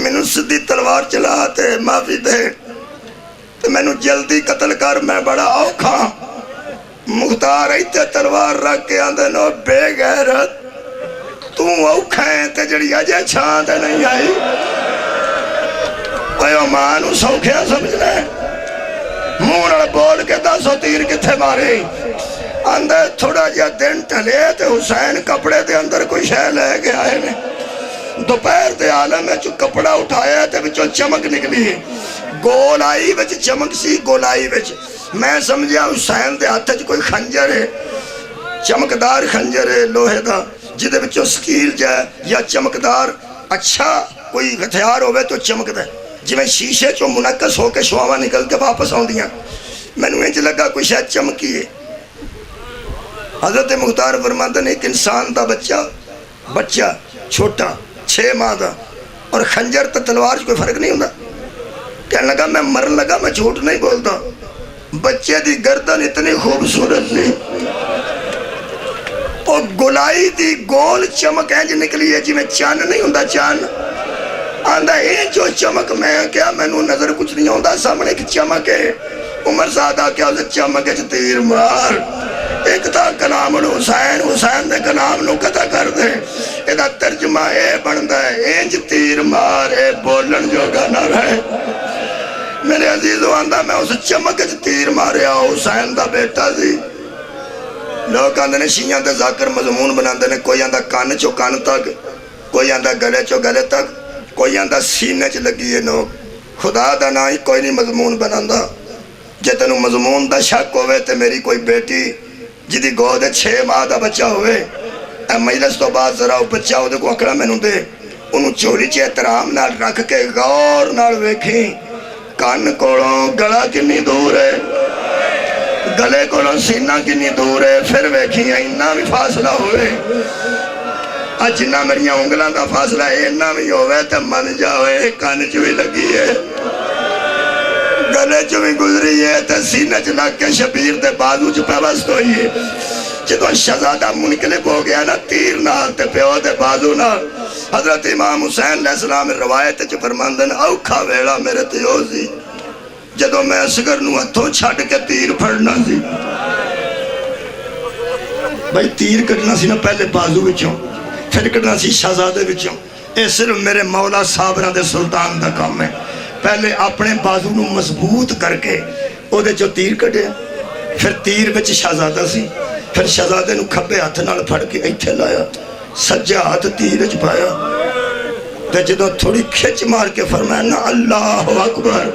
مینوں سدھی تلوار چلا تے معافی دے تے مینوں جلدی قتل کر میں بڑا اوکھاں۔ مختار ایتھے تلوار رکھ کے آندے نو بے غیرت تو اوکھا ہے تے جڑی اجے چھان تے نہیں آئی، اوہ ماں نو سوکھیا سمجھنا ہے، منہ نال بول کے 10 تیر کتھے مارے، آندے تھوڑا جا دن ٹلے تے حسین کپڑے دے اندر کوئی شے لے کے آئے نے، دوپہر دے عالم میں جو کپڑا اٹھایا تے وچوں چمک نکلی، گولائی وچ چمک سی، گولائی وچ میں سمجھا حسین دے ہاتھ کوئی خنجر ہے، چمکدار خنجر ہے لوہے دا، جدے بچوں سکیل جائے یا چمکدار اچھا کوئی ہتھیار ہوئے تو چمک دے، جی میں شیشے چو منعکس ہو کے شواما نکل کے واپس آؤں دیاں، میں نے انج لگا کوئی شاید چمکی ہے۔ حضرت مختار فرماتے ہیں ایک انسان دا بچہ چھوٹا 6 ماہ دا اور خنجر تا تلوار کوئی فرق نہیں ہوتا، کہنے لگا میں مرن لگا، میں جھوٹ نہیں بولتا، بچے دی گردن اتنی خوبصورت نہیں، اور گلائی دی گول چمک اینج نکلی ہے جی میں چان نہیں ہوندہ چان آندھا یہ جو چمک میں کیا میں نو نظر کچھ نہیں ہوندہ، سامنے کی چمک ہے۔ عمر زادہ کیا اسے چمک ہے تیر مار، ایک تا کلام حسین، حسین دے کلام نو قطع کر دے، ایدہ ترجمہ اے بندہ ہے اینج تیر مار اے بولن جو گانا رہے۔ میرے عزیزو آندھا میں اسے چمک ہے تیر مارے آؤ، حسین دا بیٹا سی۔ لوگ آندھے نے شیعہ دے ذاکر مضمون بناندے نے، کوئی آندھا کان چو کان تک، کوئی آندھا گلے چو گلے تک، کوئی آندھا سینے چ لگی ہے نوک، خدا دا نہ ہی کوئی نہیں مضمون بناندہ۔ جے تنو مضمون دا شک ہوئے تے میری کوئی بیٹی جدی گود 6 ماہ دا بچہ ہوئے، اے مجلس تو بعد ذرا بچہ ہو دے کو اکڑا میں نو دے، انہوں چوری چے احترام نال رکھ کے غور نال ویکھیں، کان کوڑوں گلا کنی دور ہے، گلے کوڑوں سینہ کنی دور ہے، پھر ویکھیں اینا بھی فاصلہ ہوئے، جنہ میری انگلوں کا فاصلہ ہے اینا بھی ہوئے تو من جاوے، کان چوی لگی ہے، گلے چوی گزری ہے تو سینہ چلک کے شبیر دے بازو چو پیوست ہوئی ہے۔ جدو شہزادہ منقلب ہو گیا نا تیر نال تے پیو دے بازو نال، حضرت امام حسین علیہ السلام روایت چو فرماندن اوکھا ویڑا میرے تیوزی، جدو میں اصغر نو ہتھوں چھڑ کے تیر پھڑنا سی، بھائی تیر کرنا سی نا پہلے بازو بچوں، پھر کرنا سی شہزادے بچوں، اے صرف میرے مولا صابرہ دے سلطان دا کام ہے، پہلے اپنے بازو نو مضبوط کر کے او دے جو تیر کٹے، پھر تیر بچ شہزادہ سی، پھر شہزادے نو کھبے ہاتھ نال پھڑ کے ایتھے لایا، سجا ہاتھ تیر چ پایا، تے جدو تھوڑی کھچ مار کے فرمایا نا اللہ اکبر،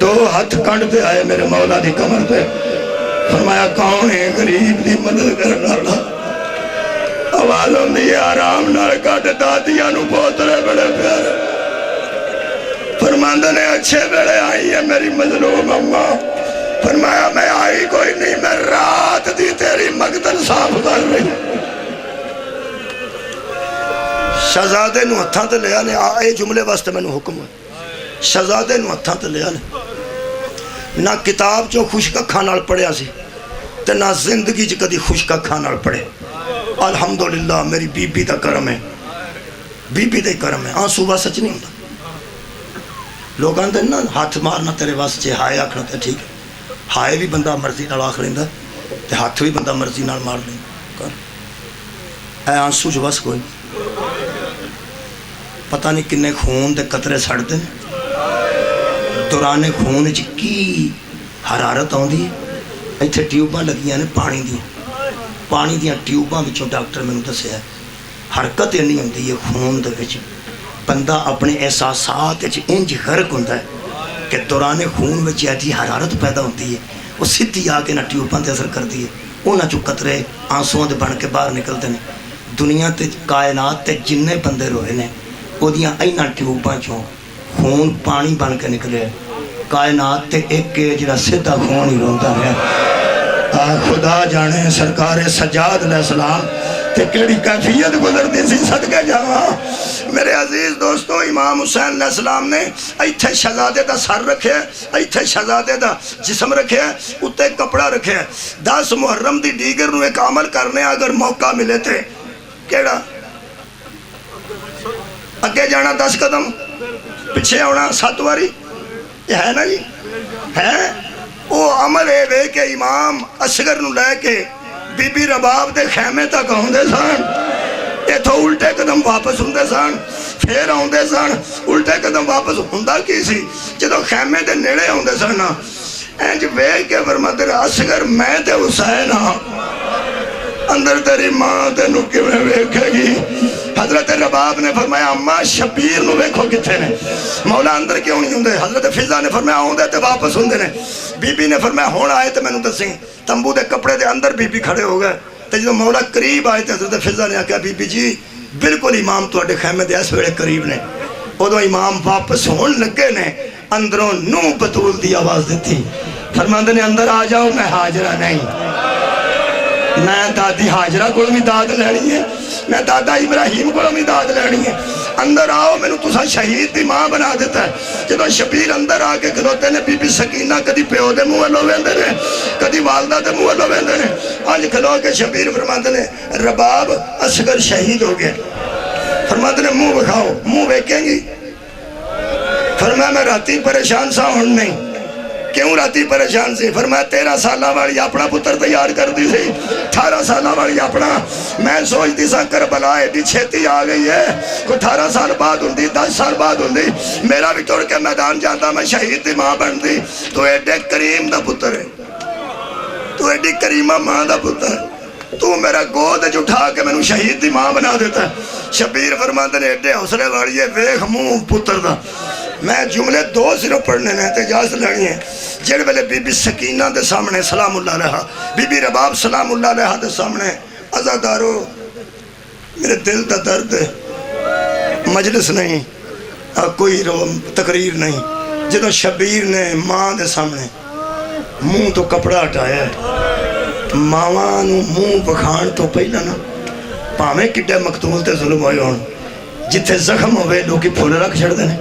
2 ہاتھ کانڈ دے آئے میرے مولا دی کمر پہ، فرمایا کون ہے غریب دی مدد کرنا اللہ، آواز ہوندی ہے آرام نال کٹ دادیاں نو پوترے بڑے پیارے، فرماندہ نے اچھے بڑے آئی ہے میری مظلوم اماں، فرمایا میں آئی کوئی نہیں، میں رات دی تیری مقتل صاف کر رہی۔ شہزادے نو ہتھاں تے لے آنے، اے جملے واسطے میں نو حکم ہے، شہزادے نو ہتھاں تے لے آنے، نہ کتاب جو خوشک اکھاں نال پڑھیا سی تے نہ زندگی چ کدی خوشک اکھاں نال پڑھے۔ الحمدللہ میری بی بی دا کرم ہے، بی بی دے کرم ہے، آنسو وا سچ نہیں ہوتا، لوگ آندے نا ہاتھ مارنا تیرے واسطے ہائے آکھنا تے ٹھیک ہے، ہائے بھی بندہ مرضی نال آکھ لیندا تے ہاتھ بھی بندہ مرضی نال مار لیندا، اے آنسو جو بس کوئی پتہ نہیں کنے خون دے قطرے سڑتے ہیں، دوران خون وچ کی حرارت آندی ہے، ایتھے ٹیوباں لگیاں نے پانی دیاں ٹیوباں وچوں ڈاکٹر میں دسیا ہے، حرکت نہیں ہوندی ہے خون دے وچ، بندہ اپنے احساسات وچ انج غرق ہوندا ہے کہ دوران خون وچ ایسی حرارت پیدا ہوتی ہے، وہ سیدھی آ کے نہ ٹیوباں تے اثر کرتی ہے، انہاں چوں قطرے آنسواں دے بن کے باہر نکلتے ہیں۔ دنیا تے کائنات تے جننے بندے روئے نے وہ دیاں اینا ٹیوباں چوں خون پانی بن کے نکلے، کائنات تے ایک جڑا سیدھا خون ہی روندا رہا۔ خدا جانے سرکار سجاد علیہ السلام تے کیڑی کیفیت گزرتی سی، صدقے جاواں۔ میرے عزیز دوستو، امام حسین علیہ السلام نے ایتھے شہزادے دا سر رکھے، ایتھے شہزادے دا جسم رکھے، اتے کپڑا رکھے، 10 محرم دی دیگر نو ایک عمل کرنے اگر موقع ملے تھے، کیڑا اگے جانا 10 قدم، پچھے آنا 7 واری، یہ ہے نا جی، ہے وہ عمل ہے وے کہ امام اصغر نو لے کے بی بی رباب دے خیمے تک ہوندے سن، ایتھوں الٹے قدم واپس ہوندے سن، پھر ہوندے سن، الٹے قدم واپس ہوندا کی سی، جدو خیمے دے نیڑے ہوندے سن انج وے کے فرماتے ہیں اصغر میں تے حسین ہاں، اندر تیری ماں تینوں کیویں ویکھے گی، حضرت رباب نے فرمایا اما شبیر نو ویکھو کتھے نے، مولا اندر کیوں نہیں ہوندے؟ حضرت فضا نے فرمایا ہوندے تے واپس ہوندے نے۔ بی بی نے فرمایا ہون آئے تے میں نو دسیں، تمبو دے کپڑے دے اندر بی بی کھڑے ہو گئے تے جو مولا قریب آئے تے حضرت فضا نے آکھیا بی بی جی بالکل امام تواڈے خیمے دے اس ویلے قریب نے۔ ادو امام واپس ہون لگے نے، اندروں نو بطول دی آواز دیتی، فرماندے نے اندر آ جاؤ میں حاجرہ نہیں، میں دادی حاجرہ کو بھی داد لینی ہے، میں دادا ابراہیم کو بھی داد لینی ہے، اندر آؤ میں نے تسا شہید دی ماں بنا دیتا ہے۔ جدو شبیر اندر آکے کھلوتے نے بی بی سکینہ کدی پیو دے منہ لو ویندے نے، کدی والدہ دے منہ لو ویندے نے، آج کھلو کے شبیر فرماتے نے رباب اصغر شہید ہو گیا، فرماتے نے منہ بکھاؤ، منہ بیکیں گی؟ فرمایا میں راتی پریشان سا ہون نہیں۔ کیوں راتی پریشان سی؟ فرمایا 13 سالہ والی اپنا پتر تیار کر دی سی، 18 سالہ والی اپنا، میں سوچ دی سا کربلا ایڈی چھیتی آ گئی ہے، کوئی 18 سال بعد ہوں دی، 10 سال بعد ہوں دی، میرا بھی توڑ کے میدان جاتا میں شہید دی ماں بن دی۔ تو ایڈے کریم دا پتر ہے، تو ایڈی کریمہ ماں دا پتر ہے، تو میرا گود اٹھا کے میں شہید دی ماں بنا دیتا ہے۔ شبیر فرماتے نے ایڈے حوصلے والی ہے، ویکھ منہ پتر دا۔ میں جملے 2 صرف پڑھنے نے تے اجازت لینی ہے۔ جڑ ویلے بی بی سکینہ دے سامنے سلام اللہ علیہ، بی بی رباب سلام اللہ علیہ دے سامنے عزادارو میرے دل دا درد ہے، مجلس نہیں کوئی تقریر نہیں، جدو شبیر نے ماں دے سامنے منہ تو کپڑا ہٹایا ہے، ماواں نو منہ بکھان تو پہلا نا پاویں کڈے مقتول تے ظلم ہوئے ہون، جتھے زخم ہوئے لوگی پھول رکھ چھڑ دینے،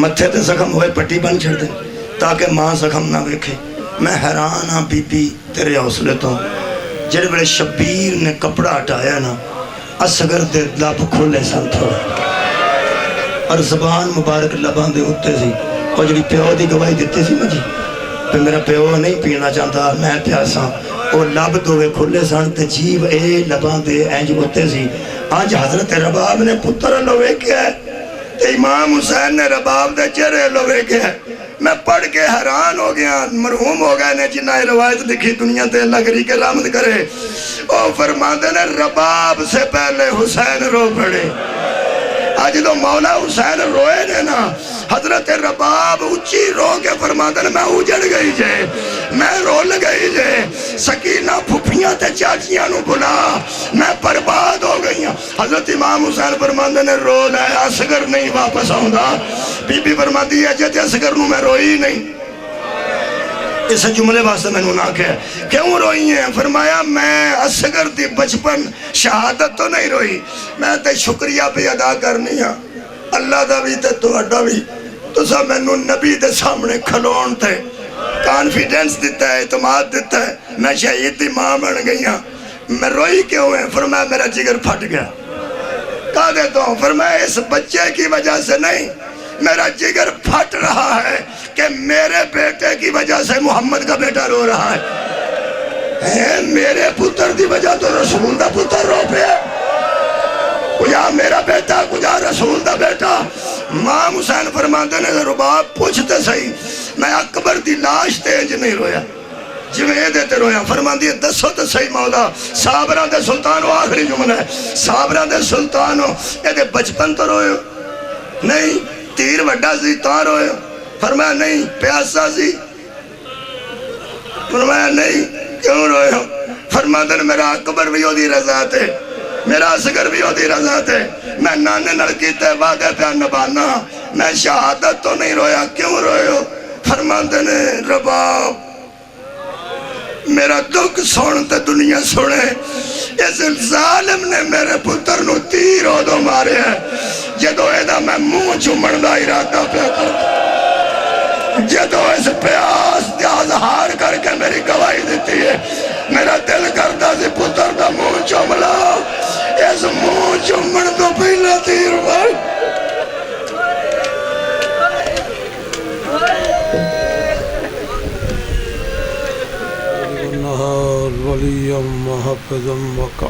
متھے تے زخم ہوئے پٹی بن چھڑ دینے تاکہ ماں زخم نہ ویکھے۔ میں حیران ہاں بی بی تیرے حوصلے تو، جڑے بڑے شبیر نے کپڑا ہٹایا نا اصغر دے لب کھولے سن تھوڑے اور زبان مبارک لباں دے اتے سی، اور جڑی پیو دی گواہی دیتے سی مجھے پہ میرا پیو نہیں پینا چاہتا میں پیاساں، اور لب دوے کھولے سن تے جیب اے لباں دے اینج اتے سی۔ آج حضرت رباب نے پتر لوے کیا ہے تے امام حسین نے رباب دے چہرے لوے کیا ہے۔ میں پڑھ کے حیران ہو گیا، مرحوم ہو گئے نے جنہ روایت لکھی دنیا تے اللہ کری کے رحمت کرے، او فرماندے نے رباب سے پہلے حسین رو پڑے۔ آج تو مولا حسین روئے نے نا، حضرت رباب اچھی رو کے فرماندے نے میں اجڑ گئی جے، میں رول گئی جے، سکینہ پھپھیاں تے چاچیاں نو بلا، میں برباد ہو گئی ہوں۔ حضرت امام حسین فرماندے نے رو لے اصغر نہیں واپس آؤں گا، بی بی فرماندی ہے جے اصغر نو میں روئی نہیں۔ اس جملے واسطے میں نہ کہا کیوں روئی ہیں؟ فرمایا میں اصغر دی بچپن شہادت تو نہیں روئی، میں تے شکریہ بھی ادا کرنی ہاں اللہ دا بھی تے تو اڈا بھی، تو سا میں نو نبی دے سامنے کھلون تھے، کانفیڈنس دیتا ہے، اعتماد دیتا ہے، میں شہید دی ماں بن گئی ہاں۔ میں روئی کیوں ہیں؟ فرمایا میرا جگر پھٹ گیا۔ کہا دیتا ہوں فرمایا اس بچے کی وجہ سے نہیں، میرا جگر پھٹ رہا ہے کہ میرے بیٹے کی وجہ سے محمد کا بیٹا رو رہا ہے، میرے پتر دی وجہ تو رسول دا پتر رو پہ ہے، کجا میرا بیٹا کجا رسول دا بیٹا۔ امام حسین فرماندے نے رباب پوچھتے صحیح، میں اکبر دی لاش تیج نہیں رویا جویں دیتے رویا۔ فرماندی ہے دسو تو صحیح مولا، صابران دے سلطانو، آخری جملہ ہے، صابران دے سلطانو یہ دے بچپن تو روئے نہیں، تیر وڈا سی تاں روئے؟ فرمایا نہیں، پیاسا سی؟ فرمایا نہیں، کیوں روئے ہو؟ فرمایا نے میرا اکبر بھی ہو دی رضا تے، میرا اصغر بھی ہو دی رضا تے، میں نانے نلکی تے وعدہ پہ نبانا، میں شہادت تو نہیں رویا، کیوں روئے ہو؟ فرمایا نے رباب میرا دکھ سنتے دنیا سنے، اس ظالم نے میرے پتر نو تیر ادو مارے ہیں جدو ایدہ میں منہ چومن دا ارادہ پہ کر، جدو اس پیاس دے اظہار کر کے میری گواہی دیتی ہے، میرا دل کرتا سی پتر دا منہ چوملا، اس منہ چومن تو پہلا تیر مار۔ وليا محفظا وقع